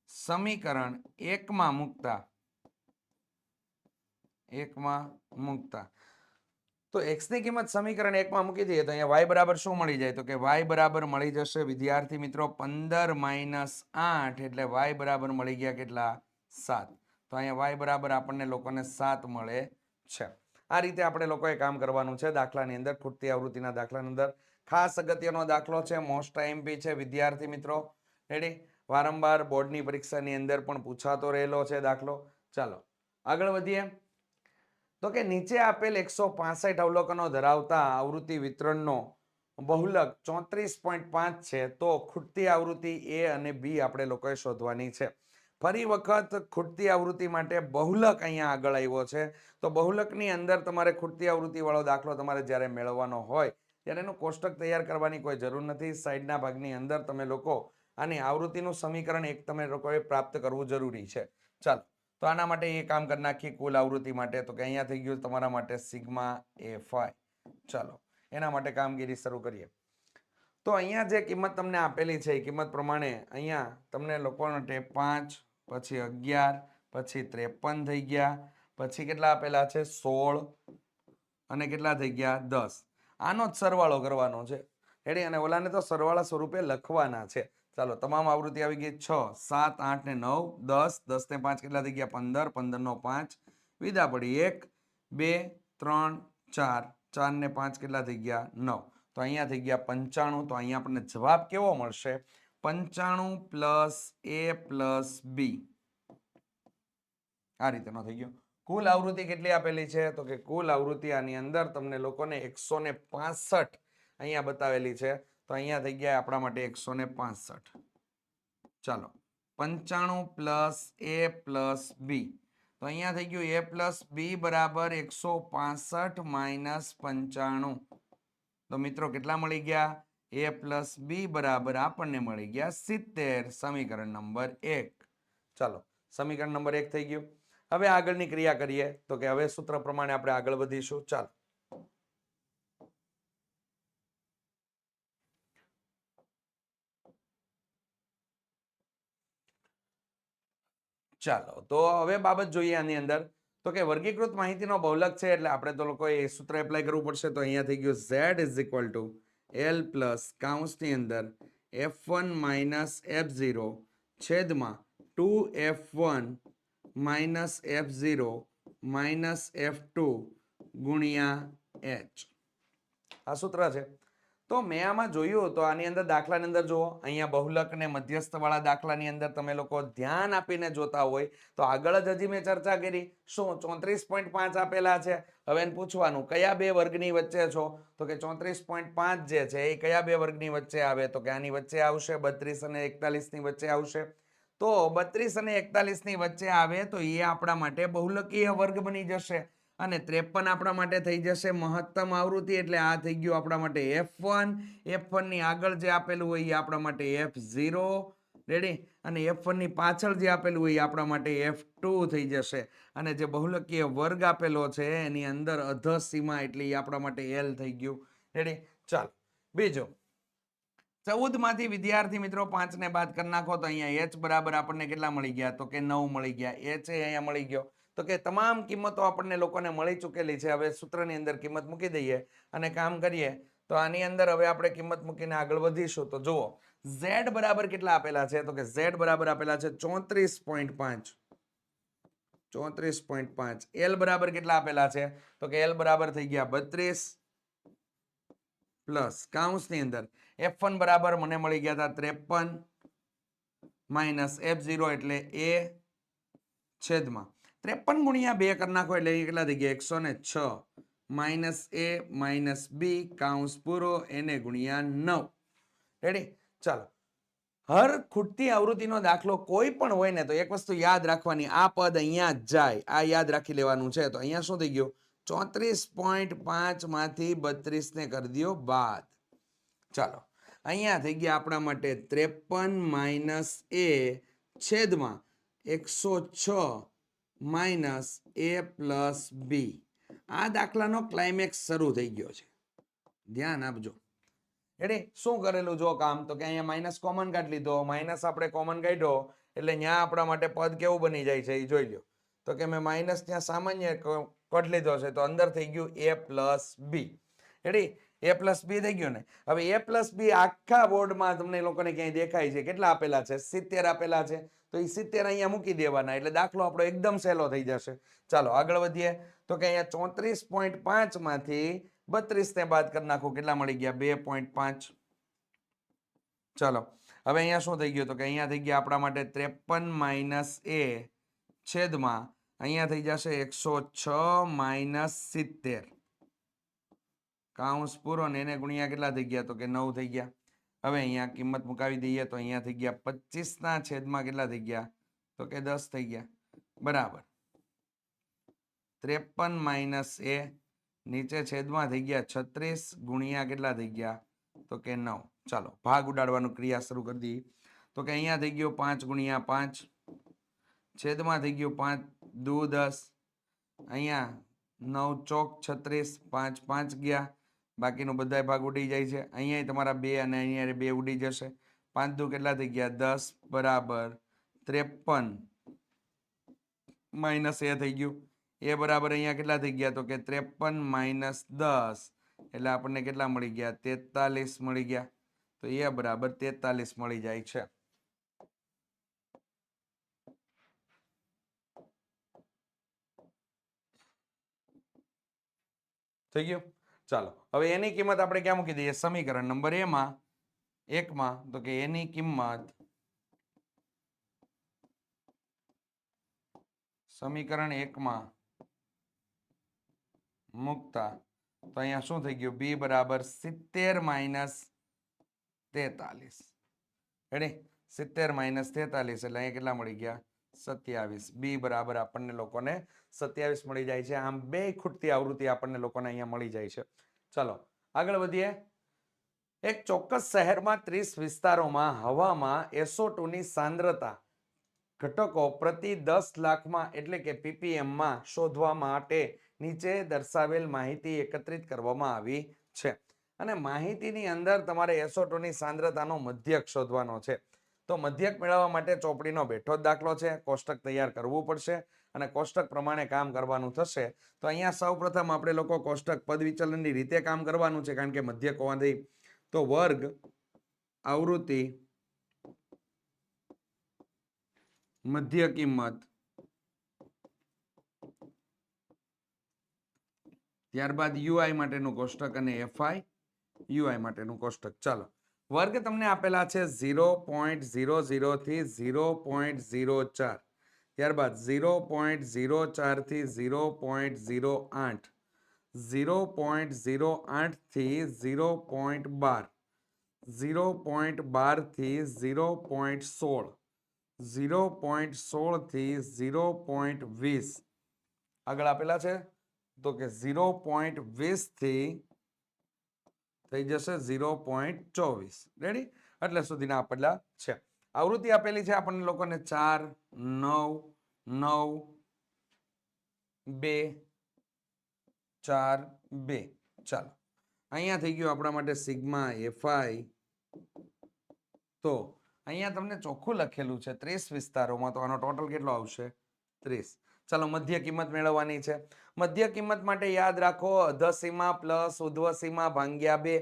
સમીકરણ 1 માં મૂકતા તો x ની કિંમત સમીકરણ 1 માં મૂકી દઈએ તો અહીંયા y બરાબર શું મળી જાય તો કે y બરાબર મળી જશે વિદ્યાર્થી મિત્રો 15 - 8 એટલે y બરાબર મળી ગયા કેટલા 7. તો અહીંયા y બરાબર આપણને લોકોને 7 મળે છે. આ રીતે આપણે લોકોએ કામ કરવાનું છે દાખલાની અંદર ખૂટતી આવૃત્તિના દાખલાની અંદર. ખાસ અગત્યનો દાખલો છે મોસ્ટ આઈએમપી છે વિદ્યાર્થી મિત્રો. રેડી. વારંવાર બોર્ડની પરીક્ષાની અંદર પણ પૂછાતો રહેલો છે દાખલો. ચાલો આગળ વધીએ તો કે નીચે આપેલ 165 અવલોકનો ધરાવતા આવૃત્તિ વિતરણનો બહુલક 34.5 છે તો ખૂટતી આવૃત્તિ A અને B આપણે લોકોએ શોધવાની છે. ફરી વખત ખૂટતી આવૃત્તિ માટે બહુલક અહીંયા આગળ આવ્યો છે તો બહુલકની અંદર તમારે ખૂટતી આવૃત્તિ વાળો દાખલો તમારે જ્યારે મેળવવાનો હોય ત્યારે એનું કોષ્ટક તૈયાર કરવાની કોઈ જરૂર નથી. સાઈડના ભાગની અંદર તમે લોકો આની આવૃત્તિનું સમીકરણ એક તમે લોકોએ પ્રાપ્ત કરવું જરૂરી છે. ચાલો તો આના માટે એ કામ કરી નાખીએ કુલ આવૃત્તિ માટે તો કે અહીંયા થઈ ગયું તમારા માટે સિગ્મા A5. ચાલો એના માટે કામગીરી શરૂ કરીએ. તો અહીંયા જે કિંમત તમને આપેલી છે એ કિંમત પ્રમાણે અહીંયા તમને લોકો માટે 5 પછી 11 પછી 53 થઈ ગયા પછી કેટલા આપેલા છે 16 અને કેટલા થઈ ગયા 10. આનો જ સરવાળો કરવાનો છે. રેડી. અને ઓલાને તો સરવાળા સ્વરૂપે લખવાના છે. ચાલો તમામ આવૃત્તિ આવી ગઈ 6 7 8 ને 9 10 10 ને 5 કેટલા થઈ ગયા 15 15 નો 5 વિદા પડી 1 2 3 4 4 ને 5 કેટલા થઈ ગયા 9 તો અહીંયા થઈ ગયા 95. તો અહીંયા આપણને જવાબ કેવો મળશે 95 + A + B. આ રીતેનો થઈ ગયો. કુલ આવૃત્તિ કેટલી આપેલી છે તો કે કુલ આવૃત્તિ આની અંદર તમને લોકોને 165 અહીંયા બતાવેલી છે તો અહીંયા થઈ ગયા આપણા માટે 165. ચાલો 95 + A + B તો અહીંયા થઈ ગયું A + B બરાબર 165 - 95. તો મિત્રો કેટલા મળી ગયા A + B બરાબર આપણને મળી ગયા 70. સમીકરણ નંબર 1. ચાલો સમીકરણ નંબર 1 થઈ ગયું. હવે આગળની ક્રિયા કરીએ તો કે હવે સૂત્ર પ્રમાણે આપણે આગળ વધીશું. ચાલો તો હવે બાબત જોઈએ આની અંદર તો કે વર્ગીકૃત માહિતીનો બહુલક છે એટલે આપણે તો લોકોએ એ સૂત્ર એપ્લાય કરવું પડશે. તો અહીંયા થઈ ગયું Z = L + કૌંસની અંદર F1 - F0 છેદમાં 2F1 - F0 માઇનસ F2 ગુણ્યા H. આ સૂત્ર છે. તો મેં આમાં જોયું તો આની અંદર દાખલાની અંદર જુઓ, અહીંયા બહુલક ને મધ્યસ્થ વાળા દાખલાની અંદર તમે લોકો ધ્યાન આપીને જોતા હોય તો આગળ જ હજી મેં ચર્ચા કરી શું 34.5 આપેલા છે. હવે એને પૂછવાનું કયા બે વર્ગની વચ્ચે છો, તો કે 34.5 જે છે એ કયા બે વર્ગની વચ્ચે આવે, તો કે આની વચ્ચે આવશે, 32 અને 41 ની વચ્ચે આવશે. તો 32 અને 41 ની વચ્ચે આવે તો એ આપણા માટે બહુલકીય વર્ગ બની જશે અને 53 આપણા માટે થઈ જશે મહત્તમ આવૃત્તિ. એટલે આ થઈ ગયું આપણા માટે F1. F1 ની આગળ જે આપેલું હોય એ આપણા માટે F0. રેડી? અને F1 ની પાછળ જે આપેલું હોય એ આપણા માટે F2 થઈ જશે. અને જે બહુલકીય વર્ગ આપેલો છે એની અંદર અધ સીમા એટલે એ આપણા માટે L થઈ ગયું. રેડી? ચાલો બીજો 14 માંથી વિદ્યાર્થી મિત્રો 5 ને બાદ કરી નાખો તો અહીંયા H બરાબર આપણને કેટલા મળી ગયા, તો કે 9 મળી ગયા. H અહીંયા મળી ગયો. તો કે તમામ કિંમતો આપણને લોકોને મળી ચૂકેલી છે. હવે સૂત્રની અંદર કિંમત મૂકી દઈએ અને કામ કરીએ. તો આની અંદર હવે આપણે કિંમત મૂકીને આગળ વધીશું. તો જુઓ Z બરાબર કેટલા આપેલા છે, તો કે Z બરાબર આપેલા છે 34.5. 34.5. L બરાબર કેટલા આપેલા છે, તો કે L બરાબર થઈ ગયા 32 પ્લસ કાઉન્સની અંદર F1 બરાબર મને મળી ગયા હતા 53 માઇનસ F0 એટલે A છેદમાં 53 ગુણ્યા 2 કરી નાખો એટલે કેટલા થઈ ગયા 106 માઇનસ A માઇનસ B કાઉન્સ પૂરો એને ગુણ્યા 9. રેડી? ચાલો હર ખૂટતી આવૃત્તિનો દાખલો કોઈ પણ હોય ને તો એક વસ્તુ યાદ રાખવાની, આ પદ અહીંયા જ જાય, આ યાદ રાખી લેવાનું છે. તો અહીંયા શું થઈ ગયું 34.5 માંથી 32 ને કરી દો બાદ. ચાલો અહીંયા થઈ ગયા આપણા માટે 53 માઇનસ A છેદમાં 106 માઇનસ A પ્લસ B. આ દાખલાનો ક્લાઇમેક્સ શરૂ થઈ ગયો છે. ધ્યાન આપજો. રેડી? શું કરેલું જો કામ, તો કે અહીંયા માઇનસ કોમન કાઢી લીધો. માઇનસ આપણે કોમન કાઢ્યો એટલે ત્યાં આપણા માટે પદ કેવું બની જાય છે એ જોઈ લો. તો કે મેં માઇનસ ત્યાં સામાન્ય કાઢી લીધો છે તો અંદર થઈ ગયું A plus B. Ready? A plus B થઈ ગયું ને. હવે A પ્લસ B આખા બોર્ડમાં તમને લોકોને ક્યાંય દેખાય છે કેટલા આપેલા છે, 70 આપેલા છે. તો એ 70 અહીંયા મૂકી દેવાના એટલે દાખલો આપણો એકદમ સહેલો થઈ જશે. ચાલો આગળ વધીએ. તો કે અહીંયા 34.5 માંથી 32 ને બાદ કરી નાખો કેટલા મળી ગયા 2.5. ચાલો હવે અહીંયા શું થઈ ગયું, તો કે અહીંયા થઈ ગયા આપણા માટે 53 માઇનસ A છેદમાં અહીંયા થઈ જશે 106 માઇનસ 70 કાઉન્સ પૂરો ને એને ગુણ્યા કેટલા થઈ ગયા, તો કે 9 થઈ ગયા. હવે અહીંયા કિંમત મુકાવી દઈએ તો અહીંયા થઈ ગયા 25 ના છેદમાં કેટલા થઈ ગયા, તો કે 10 થઈ ગયા. બરાબર 53 માઇનસ A નીચે છેદમાં થઈ ગયા 36 ગુણ્યા કેટલા થઈ ગયા, તો કે 9. ચાલો ભાગ ઉડાડવાનું ક્રિયા શરૂ કરી દઈએ. તો કે અહીંયા થઈ ગયો 5 ગુણ્યા 5 છેદમાં થઈ ગયું 5 દુ 10. અહીંયા 9 ચોક 36 5 5 ગયા, બાકીનો બધા ભાગ ઉડી જાય છે. અહીંયા તમારા 2 અને અહીંયા 2 ઉડી જશે. 5 દુ કેટલા થઈ ગયા 10 બરાબર 53 માઇનસ A થઈ ગયું. A બરાબર અહીંયા કેટલા થઈ ગયા, તો કે 53 માઇનસ 10 એટલે આપણને કેટલા મળી ગયા 43 મળી ગયા. તો A બરાબર 43 મળી જાય છે. થઈ ગયું? ચાલો હવે એની કિંમત આપણે ક્યાં મૂકી દઈએ, સમીકરણ નંબર એકમાં. તો કે એની કિંમત સમીકરણ 1માં મૂકતા તો અહીંયા શું થઈ ગયું, B બરાબર 70 માઇનસ 43. રેડી? 70 માઇનસ 43 એટલે અહીંયા કેટલા મળી ગયા 27. B બરાબર આપણને લોકોને 27 મળી જાય છે. આમ બે ખૂટતી આવૃત્તિ આપણને લોકોને અહીંયા મળી જાય છે. ચાલો આગળ વધીએ. એક ચોક્કસ શહેરમાં 30 વિસ્તારોમાં હવામાં SO2 ની સાંદ્રતા ઘટકો પ્રતિ 10 લાખમાં એટલે કે ppm માં શોધવા માટે નીચે દર્શાવેલ માહિતી એકત્રિત કરવામાં આવી છે. અને માહિતીની અંદર તમારે SO2 ની સાંદ્રતાનો મધ્યક શોધવાનો છે. તો મધ્યક મેળવવા માટે ચોપડીનો બેઠો જ દાખલો છે, કોષ્ટક તૈયાર કરવું પડશે અને કોષ્ટક પ્રમાણે કામ કરવાનું થશે. તો અહીંયા સૌપ્રથમ આપણે લોકો કોષ્ટક પદ વિચલનની રીતે કામ કરવાનું છે, કારણ કે મધ્યક હોવાથી. તો વર્ગ આવૃત્તિ મધ્ય કિંમત ત્યારબાદ યુઆઈ માટેનું કોષ્ટક અને એફઆઈ યુઆઈ માટેનું કોષ્ટક. ચાલો, વર્ગ તમને આપેલા છે 0.00 થી 0.04, ત્યારબાદ 0.04 થી 0.08, 0.08 થી 0.12, 0.12 થી 0.16, 0.16 થી 0.20, આગળ આપેલા છે તો કે 0.20 થી થઈ જશે 0.24. રેડી? એટલે સુધીના આપેલા છે. આવૃત્તિ આપેલી છે આપણને લોકોને 4, 9, 9, 2, 4, 2. ચાલો, અહીંયા થઈ ગયું આપણા માટે સિગ્મા એફઆઈ. તો અહીંયા તમને ચોખ્ખું લખેલું છે 30 વિસ્તારોમાં, તો આનો ટોટલ કેટલો આવશે? 30. ચાલો, મધ્ય કિંમત મેળવવાની છે. મધ્ય કિંમત માટે યાદ રાખો અધસીમા પ્લસ ઉર્ધ્વસીમા ભાગ્યા 2,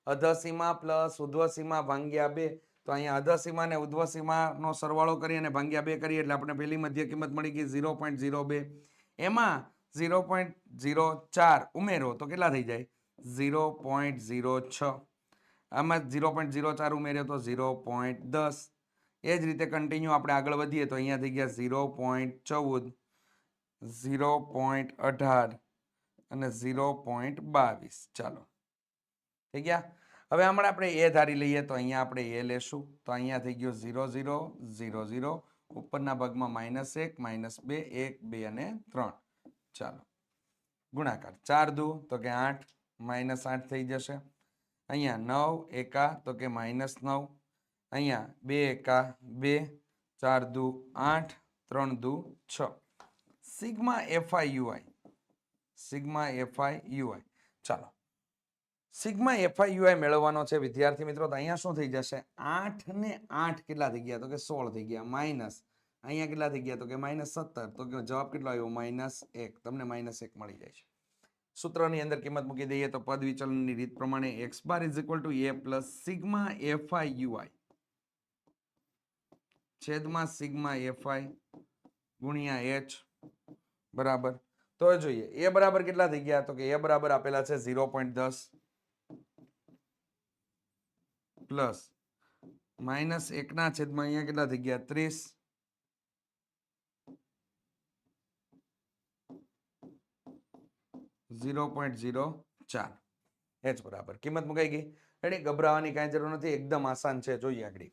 અધસીમા પ્લસ ઉર્ધ્વસીમા ભાગ્યા 2. તો અહીંયા અધસીમા અને ઉર્ધ્વસીમાનો સરવાળો કરી અને ભાગ્યા 2 કરીએ એટલે આપણે પહેલી મધ્ય કિંમત મળી ગઈ 0.02. એમાં 0.04 ઉમેરો તો કેટલા થઈ જાય? 0.06. આમાં 0.04 ઉમેર્યો તો 0.10. એ જ રીતે કન્ટિન્યુ આપણે આગળ વધીએ તો અહીંયા થઈ ગયા 0.14, 0.18 અને 0.22. ચાલો, થઈ ગયા. હવે હમણાં આપણે એ ધારી લઈએ તો અહીંયા આપણે એ લેશું તો અહીંયા થઈ ગયું 0, 0, 0, 0. ઉપરના ભાગમાં -1, -2, 1, 2 અને 3. ચાલો, ગુણાકાર 4 દુ તો કે 8, -8 થઈ જશે. અહીંયા 9 એકા તો કે -9, અહીંયા 2 એકા 2, 4 દુ 8, 3 દુ 6. Sigma FI UI, sigma FI UI. ચાલો, સિગ્મા એફઆઈ યુઆઈ મેળવવાનો છે વિદ્યાર્થી મિત્રો. તો અહીંયા શું થઈ જશે? 8 ને 8 કેટલા થઈ ગયા? તો કે 16 થઈ ગયા. માઇનસ અહીંયા કેટલા થઈ ગયા? તો કે -17. તો કે જવાબ કેટલો આવ્યો? -1. તમને -1 મળી જાય છે. સૂત્રની અંદર કિંમત મૂકી દઈએ તો પદ વિચલનની રીત પ્રમાણે x bar is equal two a plus sigma FI UI છેદમાં સિગ્મા એફઆઈ ગુણ્યા h બરાબર. તો જોઈએ a બરાબર કેટલા થઈ ગયા? તો કે a બરાબર આપેલા છે 0.10 પ્લસ -1 ના છેદમાં અહીંયા કેટલા થઈ ગયા? 30 0.04 h બરાબર. કિંમત મુકાઈ ગઈ. રેડી? ગભરાવાની કાંઈ જરૂર નથી, એકદમ આસાન છે. જોઈએ આગળ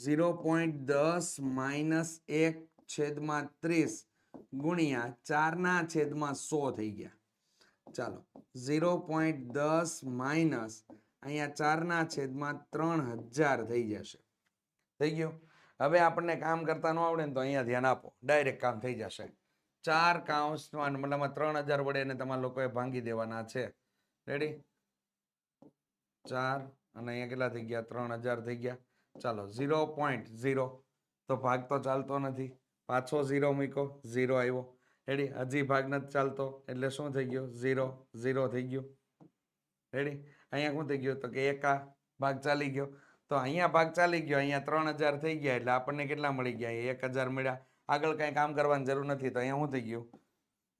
0.10 - 1 છેદમાં 30 ગુણ્યા 4 ના છેદમાં 100 થઈ ગયા. ચાલો, 0.10 માઇનસ અહીંયા 4 ના છેદમાં 3000 થઈ જશે. થઈ ગયું? હવે આપણને કામ કરતા ન આવડે ને તો અહીંયા ધ્યાન આપો, ડાયરેક્ટ કામ થઈ જશે. 4 કાઉન્સમાં મતલબમાં 3000 વડે એને તમારા લોકોએ ભાંગી દેવાના છે. રેડી? 4 અને અહીંયા કેટલા થઈ ગયા? 3000 થઈ ગયા. ચાલો, 0.0 તો ભાગ તો ચાલતો નથી, પાછો 0 મૂક્યો, 0 આવ્યો. રેડી? હજી ભાગ નથી ચાલતો એટલે શું થઈ ગયું? 0, 0 થઈ ગયું. રેડી? અહીંયા શું થઈ ગયું? તો કે એકા ભાગ ચાલી ગયો. તો અહીંયા ભાગ ચાલી ગયો, અહીંયા 3000 થઈ ગયા એટલે આપણને કેટલા મળી ગયા? 1000 મળ્યા. આગળ કઈ કામ કરવાની જરૂર નથી. તો અહીંયા શું થઈ ગયું?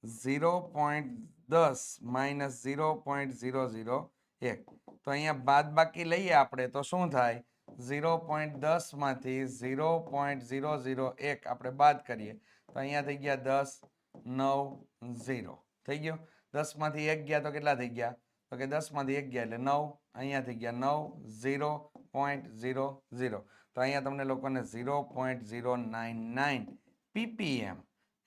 0.10 - 0.001. તો અહીંયા બાદ બાકી લઈએ આપણે તો શું થાય? 0.10 માંથી 0.001 આપણે બાદ કરીએ તો અહીંયા થઈ ગયા 10, 9, 0 થઈ ગયો. 10 માંથી 1 ગયા તો કેટલા થઈ ગયા? તો કે 10 માંથી 1 ગયા એટલે 9. અહીંયા થઈ ગયા 9, 0.00. તો અહીંયા તમને લોકોને 0.099 ppm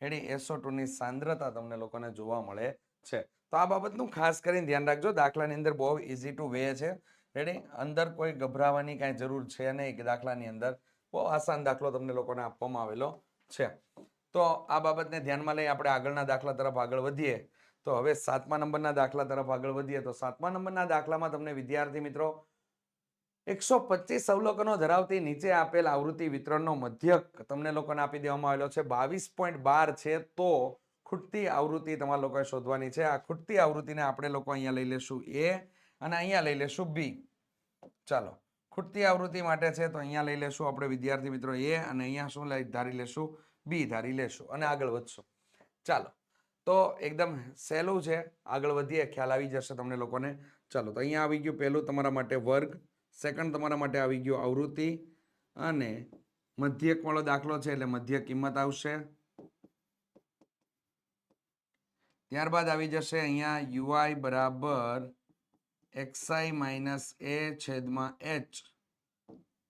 એડી SO2 ની સાંદ્રતા તમને લોકોને જોવા મળે છે. તો આ બાબતનું ખાસ કરીને ધ્યાન રાખજો. દાખલાની અંદર બહુ ઇઝી ટુ વે છે. રેડી? અંદર કોઈ ગભરાવાની કાંઈ જરૂર છે નહીં કે દાખલાની અંદર બહુ આસાન દાખલો તમને લોકોને આપવામાં આવેલો છે. તો આ બાબતને ધ્યાનમાં લઈ આપણે આગળના દાખલા તરફ આગળ વધીએ. તો હવે 7મા નંબરના દાખલા તરફ આગળ વધીએ. તો 7મા નંબરના દાખલામાં તમને વિદ્યાર્થી મિત્રો 125 અવલોકનો ધરાવતી નીચે આપેલ આવૃત્તિ વિતરણનો મધ્યક તમને લોકોને આપી દેવામાં આવેલો છે. 22.12 છે. તો ખૂટતી આવૃત્તિ તમારા લોકોએ શોધવાની છે. આ ખૂટતી આવૃત્તિને આપણે લોકો અહીંયા લઈ લેશું a અને અહીંયા લઈ લેશું b. ચાલો, ખૂટતી આવૃત્તિ માટે છે તો અહીંયા લઈ લેશું આપણે વિદ્યાર્થી મિત્રો a અને અહીંયા શું ધારી લેશું? b ધારી લેશું અને આગળ વધશું. ચાલો, તો એકદમ સહેલું છે, આગળ વધીએ, ખ્યાલ આવી જશે તમને લોકોને. ચાલો, તો અહીંયા આવી ગયું પહેલું તમારા માટે વર્ગ, સેકન્ડ તમારા માટે આવી ગયું આવૃત્તિ, અને મધ્યક વાળો દાખલો છે એટલે મધ્ય કિંમત આવશે. ત્યારબાદ આવી જશે અહીંયા યુઆઈ બરાબર એક્સઆઈ માઇનસ એ છેદમાં એચ,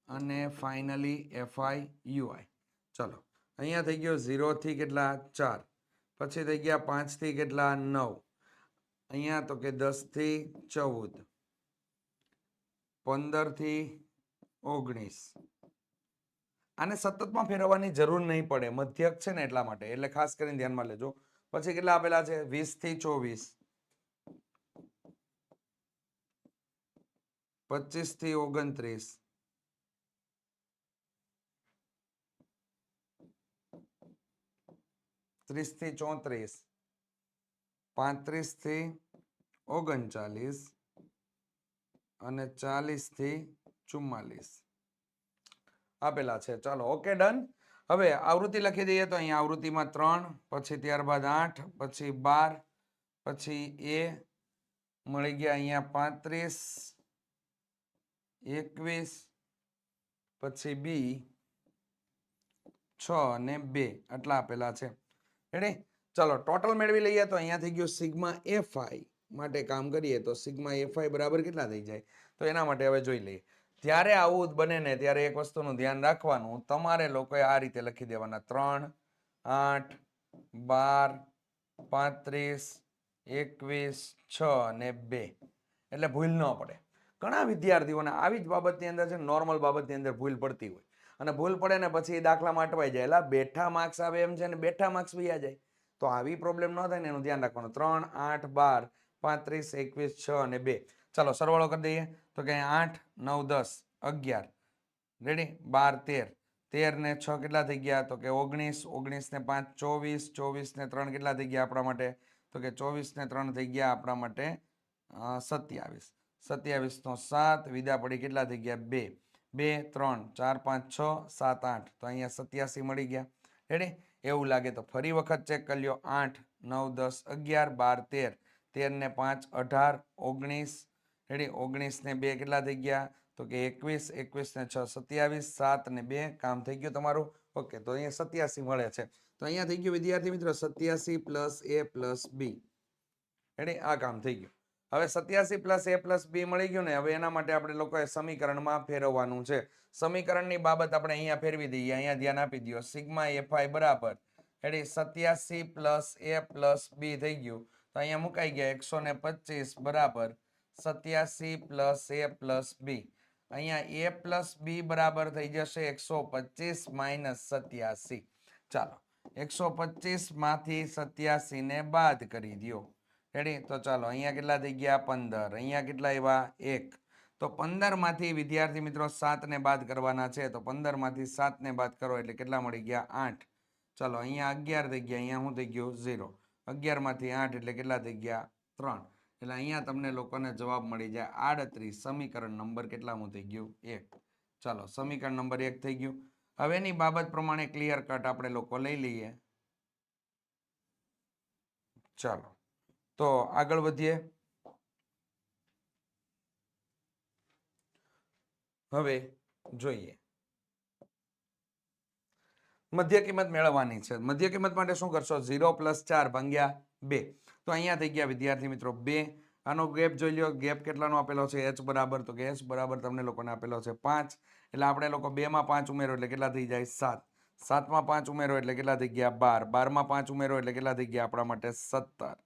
અને ફાઇનલી એફઆઈ યુઆઈ. ચલો, અહીંયા થઈ ગયો 0 થી કેટલા 4, પછી થઈ ગયા 5 થી કેટલા 9, અહીંયા તો કે 10 થી 14, 15 થી 19. આને સતતમાં ફેરવવાની જરૂર નહીં પડે, મધ્યક છે ને એટલા માટે, એટલે ખાસ કરીને ધ્યાનમાં લેજો. પછી કેટલા આપેલા છે 20 થી 24, 25 થી 29, 30 થી 34, 35 થી 39, અને 40 થી 44 આપેલા છે. ચાલો, ઓકે, ડન. હવે આવૃત્તિ લખી દઈએ તો અહીંયા આવૃત્તિમાં 3, પછી ત્યારબાદ 8, પછી 12, પછી એ મળી ગયા અહીંયા 35, 21, પછી બી 6 અને 2 આટલા આપેલા છે. રેડી? ચાલો, ટોટલ મેળવી લઈએ તો અહીંયા થઈ ગયું સિગ્મા એફઆઈ માટે કામ કરીએ તો સિગ્મા એફઆઈ બરાબર કેટલા થઈ જાય, તો એના માટે હવે જોઈ લઈએ. ત્યારે આવું બને ને ત્યારે એક વસ્તુનું ધ્યાન રાખવાનું, તમારે લોકોએ આ રીતે લખી દેવાના 3, 8, 12, 35, 21, 6 અને 2, એટલે ભૂલ ન પડે. ઘણા વિદ્યાર્થીઓને આવી જ બાબતની અંદર છે, નોર્મલ બાબતની અંદર ભૂલ પડતી હોય, અને ભૂલ પડે ને પછી એ દાખલામાં અટવાઈ જાય, એટલે બેઠા માર્ક્સ આવે એમ છે ને બેઠા માર્ક્સ વયા જાય. તો આવી પ્રોબ્લેમ ન થાય ને એનું ધ્યાન રાખવાનું. 3, 8, 12, 35, 21, 6 અને 2. ચાલો, સરવાળો કરી દઈએ તો કે 8, 9, 10, 11, રેડી, 12, 13 ને 6 કેટલા થઈ ગયા, તો કે 19, 19 ને 5 24, 24 ને 3 કેટલા થઈ ગયા આપણા માટે, તો કે 24 ને 3 થઈ ગયા આપણા માટે 27, 27 નો 7 વિદા પડી કેટલા થઈ ગયા 2, 2, 3, 4, 5, 6, 7, 8, તો અહીંયા 87 મળી ગયા. રેડી? એવું લાગે તો ફરી વખત ચેક કરી લ્યો. 8, 9, 10, 11, 12, 13, 13 ને 5 18, 19, રેડી, 19 ને 2 કેટલા થઈ ગયા, તો કે 21, 21 ને 6 27, 7 ને 2 કામ થઈ ગયું તમારું. ઓકે, તો અહીંયા 87 મળે છે. તો અહીંયા થઈ ગયું વિદ્યાર્થી મિત્રો 87 પ્લસ એ પ્લસ બી. રેડી? આ કામ થઈ ગયું. હવે 87 પ્લસ એ પ્લસ બી મળી ગયું ને, હવે એના માટે આપણે લોકોએ સમીકરણમાં ફેરવવાનું છે. સમીકરણની બાબત આપણે અહીંયા ફેરવી દઈએ, અહીંયા ધ્યાન આપી દો. સિગ્મા એફઆઈ બરાબર, રેડી, 87 પ્લસ એ પ્લસ બી થઈ ગયું, તો અહીંયા મુકાઈ ગયા 125 બરાબર 87 પ્લસ એ પ્લસ બી. અહીંયા એ પ્લસ બી બરાબર થઈ જશે 125 માઇનસ 87. ચાલો, 125 માંથી 87 ને બાદ કરી દો. રેડી? તો ચાલો, અહીંયા કેટલા થઈ ગયા 15, અહીંયા કેટલા આવ્યા 1, તો 15 માંથી વિદ્યાર્થી મિત્રો 7 ને બાદ કરવાના છે, તો 15 માંથી 7 ને બાદ કરો એટલે કેટલા મળી ગયા 8. ચાલો, અહીંયા 11 થઈ ગયા, અહીંયા શું થઈ ગયું 0, 11 માંથી 8 એટલે કેટલા થઈ ગયા 3, એટલે અહીંયા તમને લોકોને જવાબ મળી જાય 38. સમીકરણ નંબર કેટલામું થઈ ગયું 1. ચાલો, સમીકરણ નંબર 1 થઈ ગયું. હવે એની બાબત પ્રમાણે ક્લિયર કટ આપણે લોકો લઈ લઈએ. ચાલો, તો આગળ વધીએ. હવે જોઈએ, મધ્ય કિંમત મેળવવાની છે. મધ્ય કિંમત માટે શું કરશો, 0 + 4 ભાગ્યા 2. તો અહીંયા થઈ ગયા વિદ્યાર્થી મિત્રો 2. આનો ગેપ જોઈ લો, ગેપ કેટલાનો આપેલો છે h બરાબર, તો કે h બરાબર તમને લોકોને આપેલો છે 5, એટલે આપણે લોકો 2 માં 5 ઉમેરો એટલે કેટલા થઈ જાય 7, 7 માં 5 ઉમેરો એટલે કેટલા થઈ ગયા 12, 12 માં 5 ઉમેરો એટલે કેટલા થઈ ગયા આપણા માટે 17,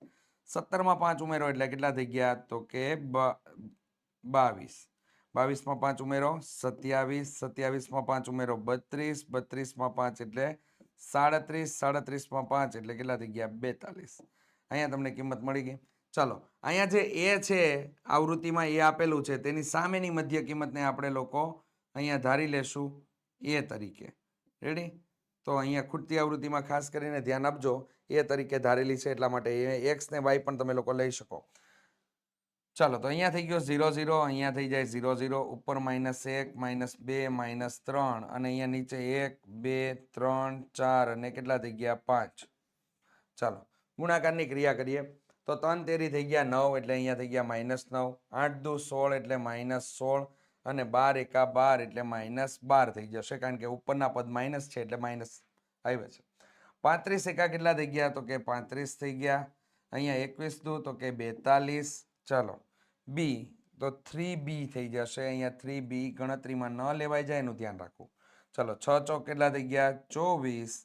17 માં 5 ઉમેરો એટલે કેટલા થઈ ગયા, તો કે 22, 22 માં 5 ઉમેરો 27, 27 માં 5 ઉમેરો 32, 32 માં 5 એટલે 37, 37 માં 5 એટલે કેટલા થઈ ગયા 42. અહીંયા તમને કિંમત મળી ગઈ. ચાલો, અહીંયા જે એ છે આવૃત્તિમાં એ આપેલું છે, તેની સામેની મધ્ય કિંમતને આપણે લોકો અહીંયા ધારી લેશું એ તરીકે. રેડી? તો અહીંયા ખૂટતી આવૃત્તિમાં ખાસ કરીને ધ્યાન આપજો, એ તરીકે ધારેલી છે એટલા માટે એક્સ ને વાય પણ તમે લોકો લઈ શકો. ચાલો, તો અહીંયા થઈ ગયો 0 0, અહીંયા થઈ જાય 0 0, ઉપર -1, -2, -3, અને અહીંયા નીચે 1, 2, 3, 4 અને કેટલા થઈ ગયા 5. ચાલો, ગુણાકારની ક્રિયા કરીએ તો 3 તેરી થઈ ગયા 9 એટલે અહીંયા થઈ ગયા -9, 8 દુ 16 એટલે -16 અને 12 એકા 12 એટલે -12 થઈ જશે, કારણ કે ઉપરના પદ માઇનસ છે એટલે માઇનસ આવ્યા છે. 35 એકા કેટલા થઈ ગયા? તો કે 35 થઈ ગયા. અહીંયા 21 દુ તો કે 42. ચાલો બી તો 3b થઈ જશે. અહીંયા 3b ગણતરીમાં ન લેવાઈ જાય એનું ધ્યાન રાખવું. ચલો 6 ચોક કેટલા થઈ ગયા? 24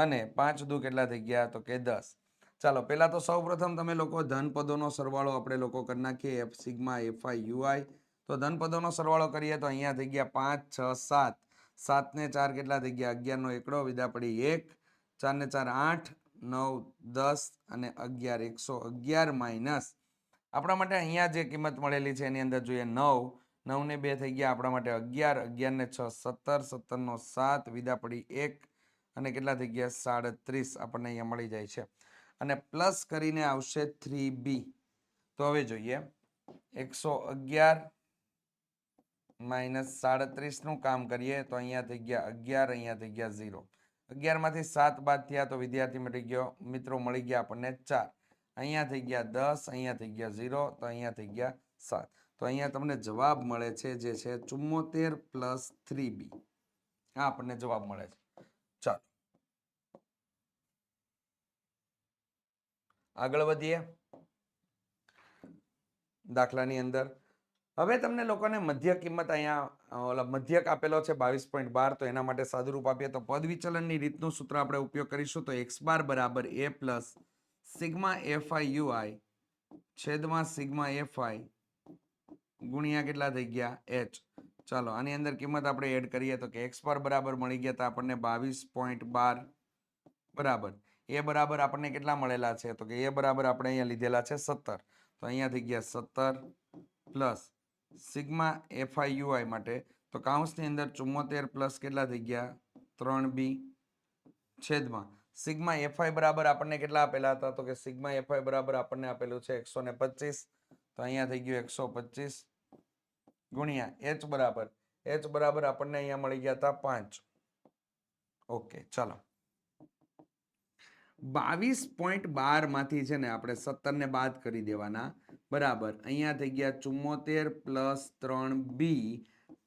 અને 5 દુ કેટલા થઈ ગયા? તો કે 10. ચાલો પહેલા તો સૌપ્રથમ તમે લોકો ધન પદોનો સરવાળો આપણે લોકો કરી નાખીએ. F sigma FI UI. તો ધન પદોનો સરવાળો કરીએ તો અહીંયા થઈ ગયા 5 6 7. 7 ને 4 કેટલા થઈ ગયા? 11 નો એકડો વિદા પડી 1. 4 ને 4 8, 9 10 અને 11 111 માઇનસ આપણા માટે અહીંયા જે કિંમત મળેલી છે એની અંદર જોઈએ 9. 9 ને 2 થઈ ગયા આપણા માટે 11. 11 ને 6 17. 17 નો 7 વિદા પડી 1 અને કેટલા થઈ ગયા? 37 આપણને અહીંયા મળી જાય છે. અને પ્લસ કરીને આવશે 3b. તો હવે જોઈએ 111 માઇનસ 37 નું કામ કરીએ તો અહીંયા થઈ ગયા 11, અહીંયા થઈ ગયા 0. 11 માંથી 7 બાદ થયા તો વિદ્યાર્થી મળી ગયો મિત્રો મળી ગયા આપણને 4. અહીંયા થઈ ગયા 10, અહીંયા થઈ ગયા 0, તો અહીંયા થઈ ગયા 7. તો અહીંયા તમને જવાબ મળે છે જે છે 74 પ્લસ 3b. આ આપણને જવાબ મળે છે. ચાલો આગળ વધીએ દાખલાની અંદર. હવે તમને લોકોને મધ્ય કિંમત અહીંયા મધ્યક આપેલો છે 22.12. તો એના માટે સાદુરૂપ આપીએ તો પદ વિચલનની રીતનું સૂત્ર આપણે ઉપયોગ કરીશું. તો x બાર બરાબર a plus sigma FI UI છેદમાં સિગ્મા એફઆઈ ગુણ્યા કેટલા થઈ ગયા? h. ચાલો આની અંદર કિંમત આપણે એડ કરીએ તો કે x બાર બરાબર મળી ગયા તો આપણને 22.12 બરાબર એ બરાબર આપણને કેટલા મળેલા છે? તો કે એ બરાબર આપણે અહીંયા લીધેલા છે 17. તો અહીંયા થઈ ગયા 17 પ્લસ સિગ્મા એફઆઈ યુઆઈ માટે તો કાઉન્સની અંદર 74 પ્લસ કેટલા થઈ ગયા? 3b છેદમાં સિગ્મા એફઆઈ બરાબર આપણને કેટલા આપેલા હતા? તો કે સિગ્મા એફઆઈ બરાબર આપણને આપેલું છે 125. તો અહીંયા થઈ ગયું 125 ગુણ્યા h બરાબર આપણને અહીંયા મળી ગયા હતા 5. ઓકે ચાલો 22.12 માંથી છે ને આપણે 17 ને બાદ કરી દેવાના બરાબર. અહીંયા થઈ ગયા 74 પ્લસ 3b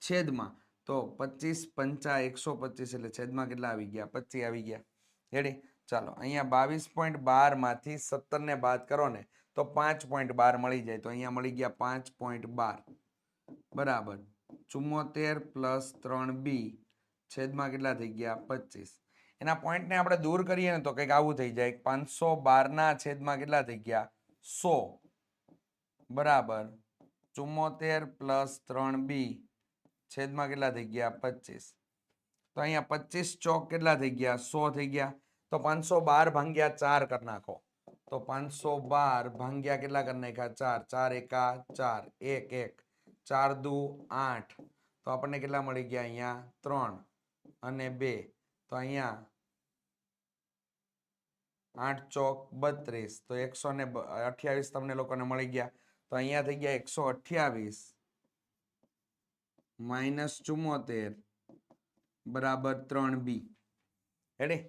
છેદમાં તો 25 પંચા 125 એટલે છેદમાં કેટલા આવી ગયા? 25 આવી ગયા. રેડી? ચાલો અહીંયા 22.12 માંથી 17 ને બાદ કરો ને તો 5.12 મળી જાય. તો અહીંયા મળી ગયા 5.12 બરાબર 74 પ્લસ 3b છેદમાં કેટલા થઈ ગયા? 25. એના પોઈન્ટને આપણે દૂર કરીએ ને તો કંઈક આવું થઈ જાય. 512 ના છેદમાં કેટલા થઈ ગયા? 100 બરાબર 74 પ્લસ 3b છેદમાં કેટલા થઈ ગયા? 25. તો અહીંયા 25 ચોક કેટલા થઈ ગયા? 100 થઈ ગયા. તો 512 ભાગ્યા 4 કરી નાખો. તો 512 ભાગ્યા કેટલા કરી નાખ્યા? 4. 4 એકા 4, 1 1, 4 દુ 8. તો આપણને કેટલા મળી ગયા? અહીંયા 3 અને 2. તો અહીંયા 8 ચોક 32. તો 128 તમને લોકોને મળી ગયા. તો અહીંયા થઈ ગયા 128 માઇનસ 74 બરાબર 3b. રેડી?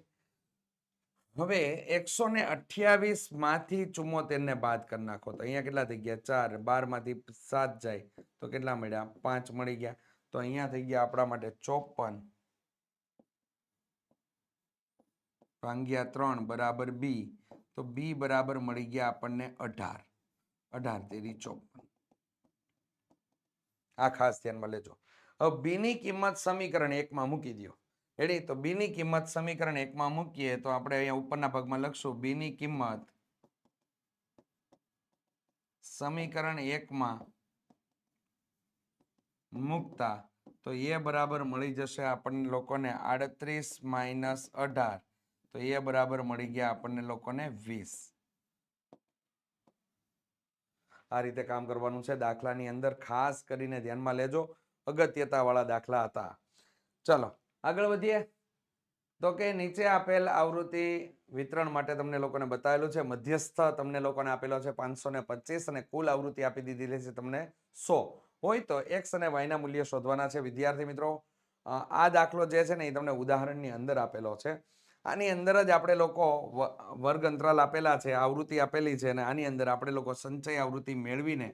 હવે 128 માંથી 74 ને બાદ કરી નાખો તો અહીંયા કેટલા થઈ ગયા? 4. 12 માંથી 7 જાય તો કેટલા મળ્યા? 5 મળી ગયા. તો અહીંયા થઈ ગયા આપણા માટે 54 ભાગ્યા 3 બરાબર b. તો b બરાબર મળી ગયા આપણને 18. 18 તેરી 54. આ ખાસ ધ્યાનમાં લેજો. હવે b ની કિંમત સમીકરણ 1 માં મૂકી દો. રેડી? તો b ની કિંમત સમીકરણ 1 માં મૂકીએ તો આપણે અહીંયા ઉપરના ભાગમાં લખશું b ની કિંમત સમીકરણ 1 માં મૂકતા તો એ બરાબર મળી જશે આપણને લોકોને 38 માઇનસ 18. તો એ બરાબર મળી ગયા આપણને લોકોને 20. આ રીતે કામ કરવાનું છે દાખલાની અંદર. ખાસ કરીને ધ્યાનમાં લેજો, અગત્યતા વાળા દાખલા હતા. ચલો આગળ વધીએ. તો કે નીચે આપેલ આવૃત્તિ વિતરણ માટે તમને લોકોને બતાવેલું છે. મધ્યસ્થ તમને લોકોને આપેલો છે 525 અને કુલ આવૃત્તિ આપી દીધેલી છે તમને 100 હોય તો x અને y ના મૂલ્ય શોધવાના છે. વિદ્યાર્થી મિત્રો આ દાખલો જે છે ને એ તમને ઉદાહરણની અંદર આપેલો છે. આની અંદર જ આપણે લોકો વર્ગ અંતરાલ આપેલા છે, આવૃત્તિ આપેલી છે, અને આની અંદર આપણે લોકો સંચય આવૃત્તિ મેળવીને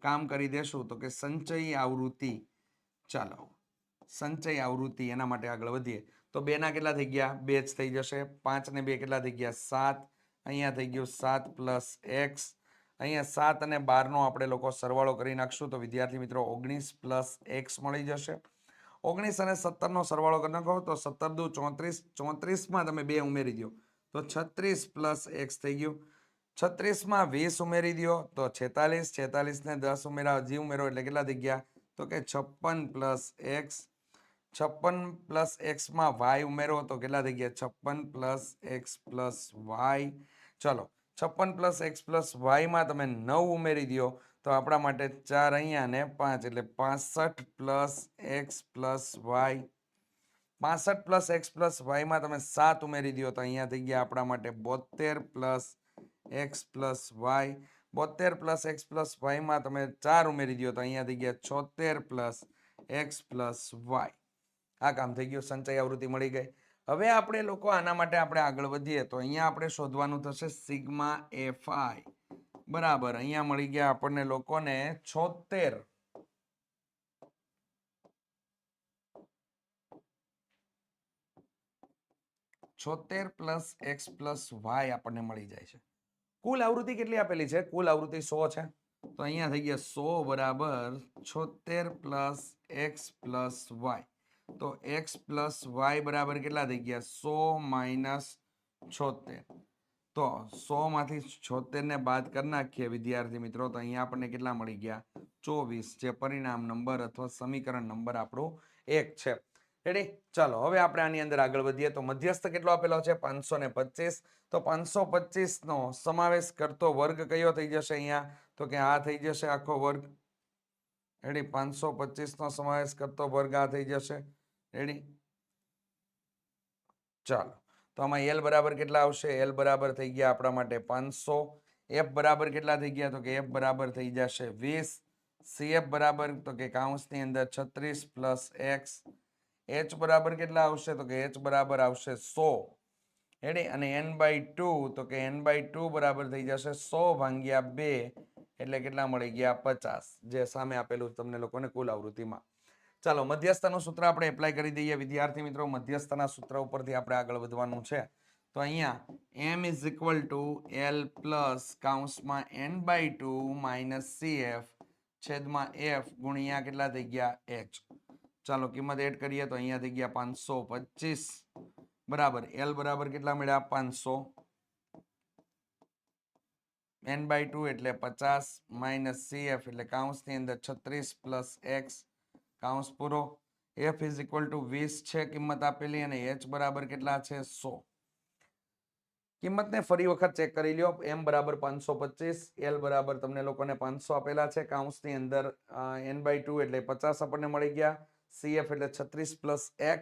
કામ કરી દેશું. તો કે સંચય આવૃત્તિ, ચાલો સંચય આવૃત્તિ એના માટે આગળ વધીએ. તો 2 ના કેટલા થઈ ગયા? 2 જ થઈ જશે. 5 ને 2 કેટલા થઈ ગયા? 7. અહીંયા થઈ ગયું 7 પ્લસ x. અહીંયા 7 અને 12 નો આપણે લોકો સરવાળો કરી નાખશું તો વિદ્યાર્થી મિત્રો 19 પ્લસ x મળી જશે. 19 અને 17 નો સરવાળો કરી નાખો તો 17 દુ 34. 34 માં તમે 2 ઉમેરી દો તો 36 પ્લસ x થઈ ગયું. 36 માં 20 ઉમેરી દો તો 46. 46 ને 10 ઉમેરા, હજી ઉમેરો એટલે કેટલા થઈ ગયા? તો કે 56 પ્લસ x. 56 પ્લસ x માં y ઉમેરો તો કેટલા થઈ ગયા? 56 પ્લસ x પ્લસ y. ચલો 56 પ્લસ x પ્લસ y માં તમે 9 ઉમેરી દો તો આપણા માટે 4 અહીંયા ને 5 એટલે 65 plus x plus y. 65 plus x plus y માં તમે 7 ઉમેરી દો તો અહીંયા થઈ ગયા આપણા માટે 72 plus x plus y. 72 plus x plus y માં તમે 4 ઉમેરી દો તો અહીંયા થઈ ગયા 76 પ્લસ x પ્લસ y. આ કામ થઈ ગયું, સંચય આવૃત્તિ મળી ગઈ. હવે આપણે લોકો આના માટે આપણે આગળ વધીએ તો અહીંયા આપણે શોધવાનું થશે સિગ્મા fi બરાબર. અહીંયા મળી ગયા આપણને લોકોને 76 પ્લસ x પ્લસ y આપણને મળી જાય છે. કુલ આવૃત્તિ કેટલી આપેલી છે? કુલ આવૃત્તિ 100 છે. તો અહીંયા થઈ ગયા 100 બરાબર 76 પ્લસ x પ્લસ y. તો x પ્લસ y બરાબર કેટલા થઈ ગયા? 100 માઇનસ 76. તો 100 માંથી 76 ને બાદ કરી નાખીએ વિદ્યાર્થી મિત્રો તો અહીંયા આપણને કેટલા મળી ગયા? 24, જે પરિણામ નંબર અથવા સમીકરણ નંબર આપણું 1 છે. રેડી? ચાલો હવે આપણે આની અંદર આગળ વધીએ તો મધ્યસ્થ કેટલો આપેલો છે? 525. તો 525 નો સમાવેશ કરતો વર્ગ કયો થઈ જશે અહીંયા? તો કે આ થઈ જશે આખો વર્ગ. રેડી? 525 નો સમાવેશ કરતો વર્ગ આ થઈ જશે. રેડી? ચાલો તો આમાં L બરાબર કેટલા આવશે? L બરાબર થઈ ગયા આપણા માટે 500. F બરાબર કેટલા થઈ ગયા? તો કે F બરાબર થઈ જશે 20. CF બરાબર તો કે કૌંસની અંદર 36 પ્લસ x. H બરાબર કેટલા આવશે? તો કે H બરાબર આવશે 100. રેડી? અને n/2 તો કે n/2 બરાબર થઈ જશે 100 ભાગ્યા 2 એટલે કેટલા મળી ગયા? 50, જે સામે આપેલું તમને લોકોને કુલ આવૃત્તિમાં. ચાલો મધ્યસ્થનું સૂત્ર આપણે એપ્લાય કરી દઈએ વિદ્યાર્થી મિત્રો. મધ્યસ્થના સૂત્ર ઉપરથી આપણે આગળ વધવાનું છે. તો અહીંયા m is equal two l plus કૌંસમાં n/2 માઇનસ cf છેદમાં f ગુણ્યા કેટલા થઈ ગયા? h. ચાલો કિંમત એડ કરીએ તો અહીંયા થઈ ગયા 525 બરાબર. l બરાબર કેટલા મળ્યા? 500. n/2 એટલે 50 માઇનસ cf એટલે કૌંસની અંદર 36 પ્લસ x કૌંસ પૂરો. f ઇઝ ઇક્વલ ટુ 20 છે કિંમત આપેલી અને h બરાબર કેટલા છે? 100. કિંમતને ફરી વખત ચેક કરી લ્યો. m બરાબર 525, l બરાબર તમને લોકોને 500 આપેલા છે. કૌંસની અંદર n/2 એટલે 50 આપણને મળી ગયા. cf એટલે 36 પ્લસ x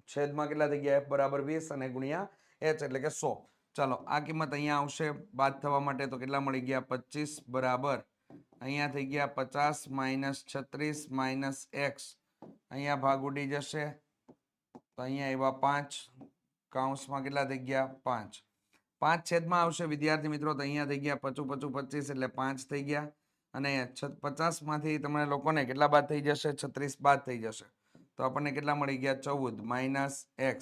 છેદમાં કેટલા થઈ ગયા? f બરાબર 20 અને ગુણ્યા h એટલે કે 100. ચાલો આ કિંમત અહીંયા આવશે બાદ થવા માટે તો કેટલા મળી ગયા? 25 બરાબર અહીંયા થઈ ગયા 50 માઇનસ 36 માઇનસ x. અહીંયા ભાગ ઉડી જશે તો અહીંયા એવા 5 કૌંસમાં કેટલા થઈ ગયા? 5. 5 છેદમાં આવશે વિદ્યાર્થી મિત્રો તો અહીંયા થઈ ગયા 55 25 એટલે 5 થઈ ગયા. અને 50 માંથી તમને લોકોને કેટલા બાદ થઈ જશે? 36 બાદ થઈ જશે તો આપણને કેટલા મળી ગયા? 14 માઇનસ x.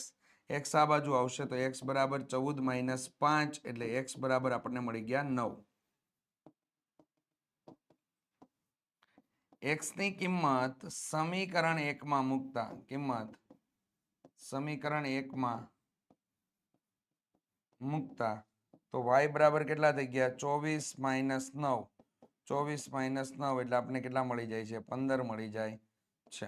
x આ બાજુ આવશે તો x બરાબર 14 માઇનસ 5 એટલે x બરાબર આપણને મળી ગયા 9. x ની કિંમત સમીકરણ 1 માં મૂકતા તો y બરાબર કેટલા થઈ ગયા? 24 માઇનસ 9. 24 માઇનસ 9 એટલે આપણે કેટલા મળી જાય છે? 15 મળી જાય છે.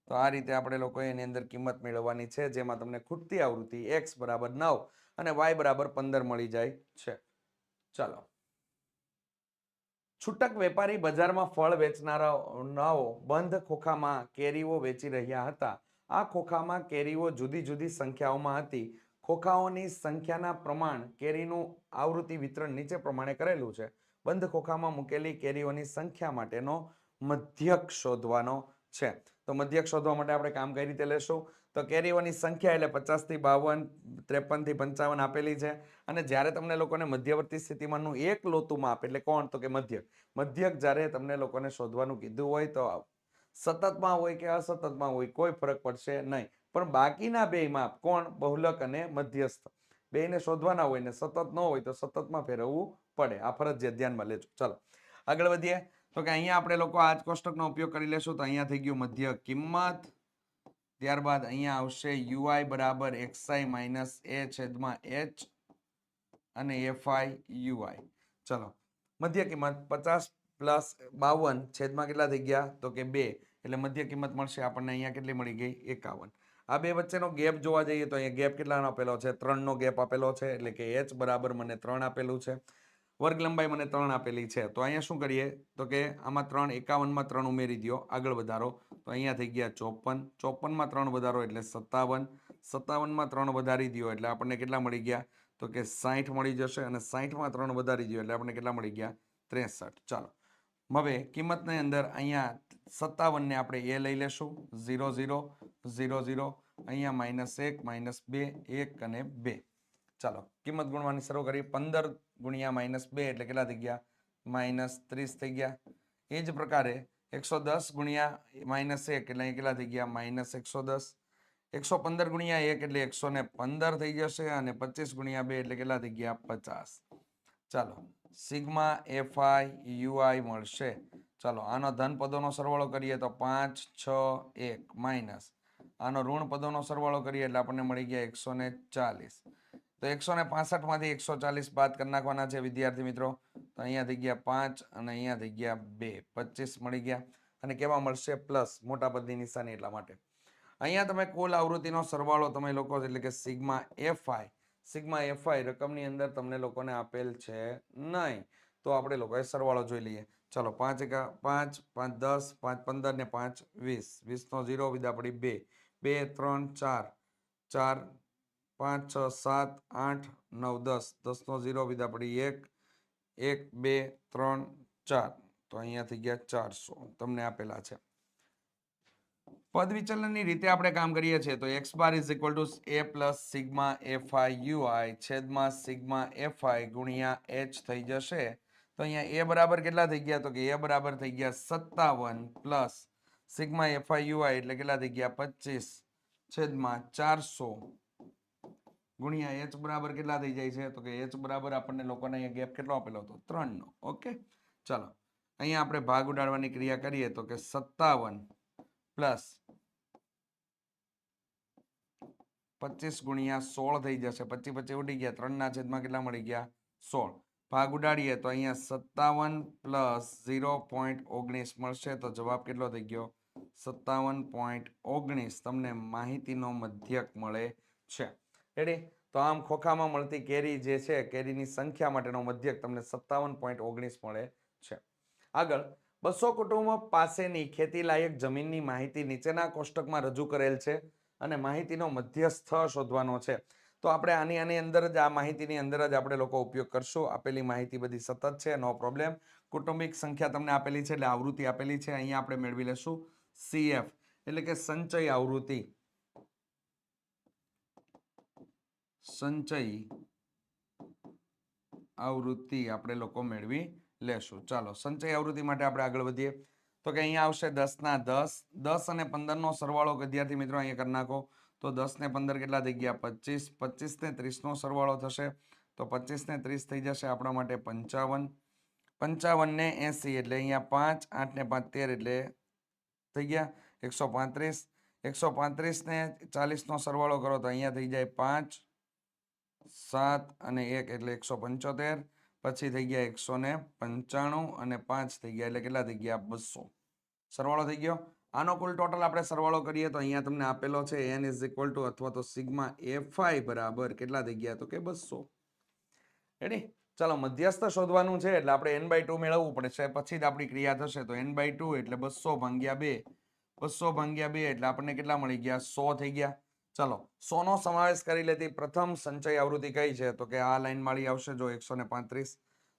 તો આ રીતે આપણે લોકો એની અંદર કિંમત મેળવવાની છે, જેમાં તમને ખૂટતી આવૃત્તિ x બરાબર 9 અને y બરાબર 15 મળી જાય છે. ચાલો છૂટક વેપારી બજારમાં ફળ વેચનારાઓ બંધ ખોખામાં કેરીઓ વેચી રહ્યા હતા. આ ખોખામાં કેરીઓ જુદી જુદી સંખ્યાઓમાં હતી. ખોખાઓની સંખ્યાના પ્રમાણ કેરીનું આવૃત્તિ વિતરણ નીચે પ્રમાણે કરેલું છે. બંધ ખોખામાં મૂકેલી કેરીઓની સંખ્યા માટેનો મધ્યક શોધવાનો છે. તો મધ્યક શોધવા માટે આપણે કામ કઈ રીતે લેશું? તો કેરીઓની સંખ્યા એટલે 50 થી 52, 53 થી 55 આપેલી છે. અને જ્યારે તમને લોકોને મધ્યવર્તી સ્થિતિમાનનું એક લોતું માપ એટલે કોણ? તો કે મધ્યક. મધ્યક જ્યારે તમને લોકોને શોધવાનું કીધું હોય તો સતતમાં હોય કે અસતતમાં હોય કોઈ ફરક પડશે નહીં. પણ બાકીના બે માપ કોણ? બહુલક અને મધ્યસ્થ. બેને શોધવાના હોય ને સતત ન હોય તો સતતમાં ફેરવવું પડે. આ ફરજિયાત ધ્યાનમાં લેજો. ચાલો આગળ વધીએ. તો કે અહીંયા આપણે લોકો આ જ કોષ્ટકનો ઉપયોગ કરી લેશું. તો અહીંયા થઈ ગયું મધ્યક કિંમત. ત્યારબાદ અહીંયા આવશે યુઆઈ બરાબર xi માઇનસ a છેદમાં h અને fi યુઆઈ. ચલો મધ્ય કિંમત 50 પ્લસ 52 છેદમાં કેટલા થઈ ગયા? તો કે 2. એટલે મધ્ય કિંમત મળશે આપણને અહીંયા કેટલી મળી ગઈ? 51. આ બે વચ્ચેનો ગેપ જોવા જઈએ તો અહીંયા ગેપ કેટલાનો આપેલો છે? 3 નો ગેપ આપેલો છે. એટલે કે h બરાબર મને 3 આપેલું છે. વર્ગ લંબાઈ મને 3 આપેલી છે. તો અહીંયા શું કરીએ? તો કે આમાં 3 51માં 3 ઉમેરી દો, આગળ વધારો. તો અહીંયા થઈ ગયા 54. 54માં 3 વધારો એટલે 57. 57માં 3 વધારી દો એટલે આપણને કેટલા મળી ગયા? તો કે 60 મળી જશે. અને 60માં 3 વધારી દો એટલે આપણને કેટલા મળી ગયા? 63. ચાલો હવે કિંમતની અંદર અહીંયા 57 ને આપણે એ લઈ લેશું. 0 0 0 0 અહીંયા -1 -2 1 અને 2. ચાલો કિંમત ગુણવાની શરૂ કરી. 15 ગુણ્યા -2 એટલે કેટલા થઈ ગયા? -30 થઈ ગયા. એ જ પ્રકારે 110 ગુણ્યા -1 એટલે અહીં કેટલા થઈ ગયા? -110. 115 ગુણ્યા 1 એટલે 115 થઈ જશે. અને 25 ગુણ્યા 2 એટલે કેટલા થઈ ગયા? 50. ચાલો સિગ્મા fi યુઆઈ મળશે. ચાલો આનો ધન પદોનો સરવાળો કરીએ તો 5 6 1 માઇનસ આનો ઋણ પદોનો સરવાળો કરીએ એટલે આપણને મળી ગયા 140. તો 165 માંથી 140 બાદ કરી નાખવાના છે વિદ્યાર્થી મિત્રો. તો અહીંયા થઈ ગયા 5 અને અહીંયા થઈ ગયા 2, 25 મળી ગયા. અને કેવા મળશે? પ્લસ, મોટા પદની નિશાની એટલા માટે. અહીંયા તમે કુલ આવૃત્તિનો સરવાળો તમે લોકો એટલે કે સિગ્મા fi રકમની અંદર તમને લોકોને આપેલ છે નહીં. તો આપણે લોકોએ સરવાળો જોઈ લઈએ. ચલો 5 1 5 5 10 5 15 ને 5 20. 20 નો 0 વિદા પડી 2 2 3 4 4 5 6 7 8 9 10. 10 નો 0 વિદા પડી 1 1 2 3 4. તો અહીંયા થઈ ગયા 400 તમને આપેલા છે. પદ વિચલનની રીતે આપણે કામ કરીએ છીએ તો x bar is equal two a plus sigma fi UI છેદમાં સિગ્મા fi ગુણ્યા h થઈ જશે. તો અહીંયા a બરાબર કેટલા થઈ ગયા? તો કે a બરાબર થઈ ગયા 57 પ્લસ સિગ્મા fi યુઆઈ એટલે કેટલા થઈ ગયા? 25 છેદમાં 400 ગુણ્યા h બરાબર કેટલા થઈ જાય છે? તો કે h બરાબર આપણને લોકોને અહીંયા ગેપ કેટલો આપેલો હતો? 3 નો. ઓકે ચાલો અહીંયા આપણે ભાગ ઉડાડવાની ક્રિયા કરીએ તો કે 57 પ્લસ 25 ગુણ્યા 16 થઈ જશે. 25 25 ઉડી ગયા. 3 ના છેદમાં કેટલા મળી ગયા? 16. ભાગ ઉડાડીએ તો અહીંયા 57 પ્લસ 0.19 મળશે. તો જવાબ કેટલો થઈ ગયો? 57.19 તમને માહિતીનો મધ્યક મળે છે. રેડી? તો આમ ખોખામાં મળતી કેરી જે છે કેરીની સંખ્યા માટેનો મધ્યક તમને 57.19 મળે છે. આગળ 200 કુટુંબો પાસેની ખેતીલાયક જમીનની માહિતી નીચેના કોષ્ટકમાં રજૂ કરેલ છે અને માહિતીનો મધ્યસ્થ શોધવાનો છે. તો આપણે આની અંદર જ આ માહિતીની અંદર જ આપણે લોકો ઉપયોગ કરશું. આપેલી માહિતી બધી સતત છે, નો પ્રોબ્લેમ. કુટુંબિક સંખ્યા તમને આપેલી છે એટલે આવૃત્તિ આપેલી છે. અહીંયા આપણે મેળવી લેશું CF એટલે કે સંચય આવૃત્તિ. સંચય આવૃત્તિ આપણે લોકો મેળવી લેશું. ચાલો સંચય આવૃત્તિ માટે આપણે આગળ વધીએ. તો કે અહીંયા આવશે 10 ના 10. 10 અને 15 નો સરવાળો વિદ્યાર્થી મિત્રો અહીંયા કરી નાખો. તો 10 ને 15 કેટલા થઈ ગયા? 25. 25 ને 30 નો સરવાળો થશે. તો 25 ને 30 થઈ જશે આપણા માટે 55. 55 ને 80 એટલે અહીંયા 5 8 ને 5 13 એટલે થઈ ગયા 135. 135 ને 40 નો સરવાળો કરો તો અહીંયા થઈ જાય 5 7 અને 1 એટલે 175. પછી થઈ ગયા 195 અને 5 થઈ ગયા એટલે કેટલા થઈ ગયા? 200. સરવાળો થઈ ગયો. આનો કુલ ટોટલ આપણે સરવાળો કરીએ તો અહીંયા તમને આપેલો છે n ઇઝ ઇક્વલ ટુ અથવા તો સિગ્મા fi બરાબર કેટલા થઈ ગયા? તો કે 200. રેડી? ચાલો મધ્યસ્થ શોધવાનું છે એટલે આપણે n/2 મેળવવું પડશે. પછી જ આપણી ક્રિયા થશે. તો n/2 એટલે 200 ભાગ્યા 2. 200 ભાગ્યા 2 એટલે આપણને કેટલા મળી ગયા? 100 થઈ ગયા. ચાલો 100 નો સમાવેશ કરી લેતી પ્રથમ સંચય આવૃત્તિ કઈ છે? તો કે આ લાઈન માળી આવશે જો 135.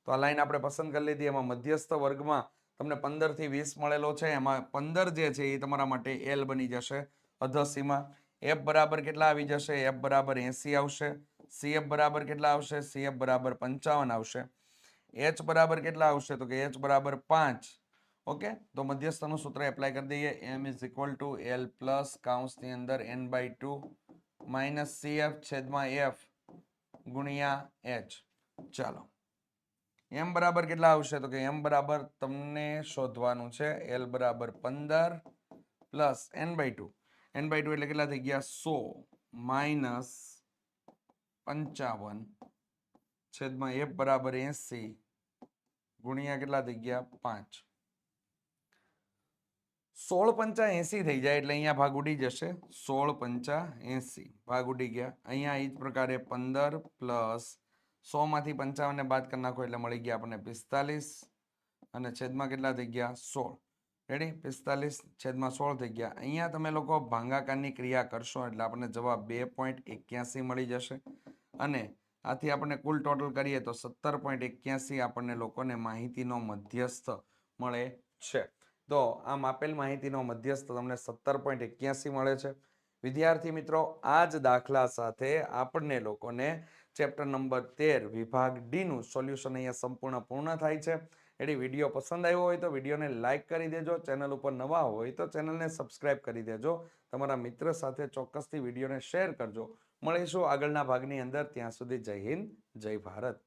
તો આ લાઈન આપણે પસંદ કરી લીધી. એમાં મધ્યસ્થ વર્ગમાં તમને 15 થી 20 મળેલો છે, એમાં 15 જે છે એ તમારા માટે એલ બની જશે અધસીમા. એફ બરાબર કેટલા આવી જશે? એફ બરાબર 80 આવશે. સીએફ બરાબર કેટલા આવશે? સીએફ બરાબર 55 આવશે. એચ બરાબર કેટલા આવશે? તો કે એચ બરાબર 5. ઓકે, તો મધ્યસ્થનું સૂત્ર એપ્લાય કરી દઈએ. M is equal to L plus કાઉન્સની અંદર n/2 માઇનસ સીએફ છેદમાં એફ ગુણ્યા એચ. ચાલો, એમ બરાબર કેટલા આવશે? તો કે એમ બરાબર તમને શોધવાનું છે એલ બરાબર 15 પ્લસ n/2. n/2 એટલે કેટલા થઈ ગયા? 100 માઇનસ 55 છેદમાં એફ બરાબર 80 ગુણ્યા કેટલા થઈ ગયા? 5. 16 પંચા 80 થઈ જાય એટલે અહીંયા ભાગ ઉડી જશે. 16 પંચા 80 ભાગ ઉડી ગયા. અહીંયા એ જ પ્રકારે 15 પ્લસ 100 માંથી 55 ને બાદ કરી નાખો એટલે મળી ગયા આપણને 45 અને છેદમાં કેટલા થઈ ગયા? 16. રેડી? 45 છેદમાં 16 થઈ ગયા. અહીંયા તમે લોકો ભાગાકારની ક્રિયા કરશો એટલે આપણને જવાબ 2.81 મળી જશે અને આથી આપણને કુલ ટોટલ કરીએ તો 17.81 આપણને લોકોને માહિતીનો મધ્યસ્થ મળે છે. તો આ માપેલ માહિતીનો મધ્યસ્થ તમને 17.81 મળે છે. વિદ્યાર્થી મિત્રો, આ જ દાખલા સાથે આપણને લોકોને ચેપ્ટર નંબર 13 વિભાગ ડી નું સોલ્યુશન અહીંયા પૂર્ણ થાય છે. એટલે વિડીયો પસંદ આવ્યો હોય તો વિડીયોને લાઇક કરી દેજો. ચેનલ ઉપર નવા હોય તો ચેનલને સબસ્ક્રાઇબ કરી દેજો. તમારા મિત્ર સાથે ચોક્કસથી વિડીયોને શેર કરજો. મળીશું આગળના ભાગની અંદર. ત્યાં સુધી જય હિન્દ, જય ભારત.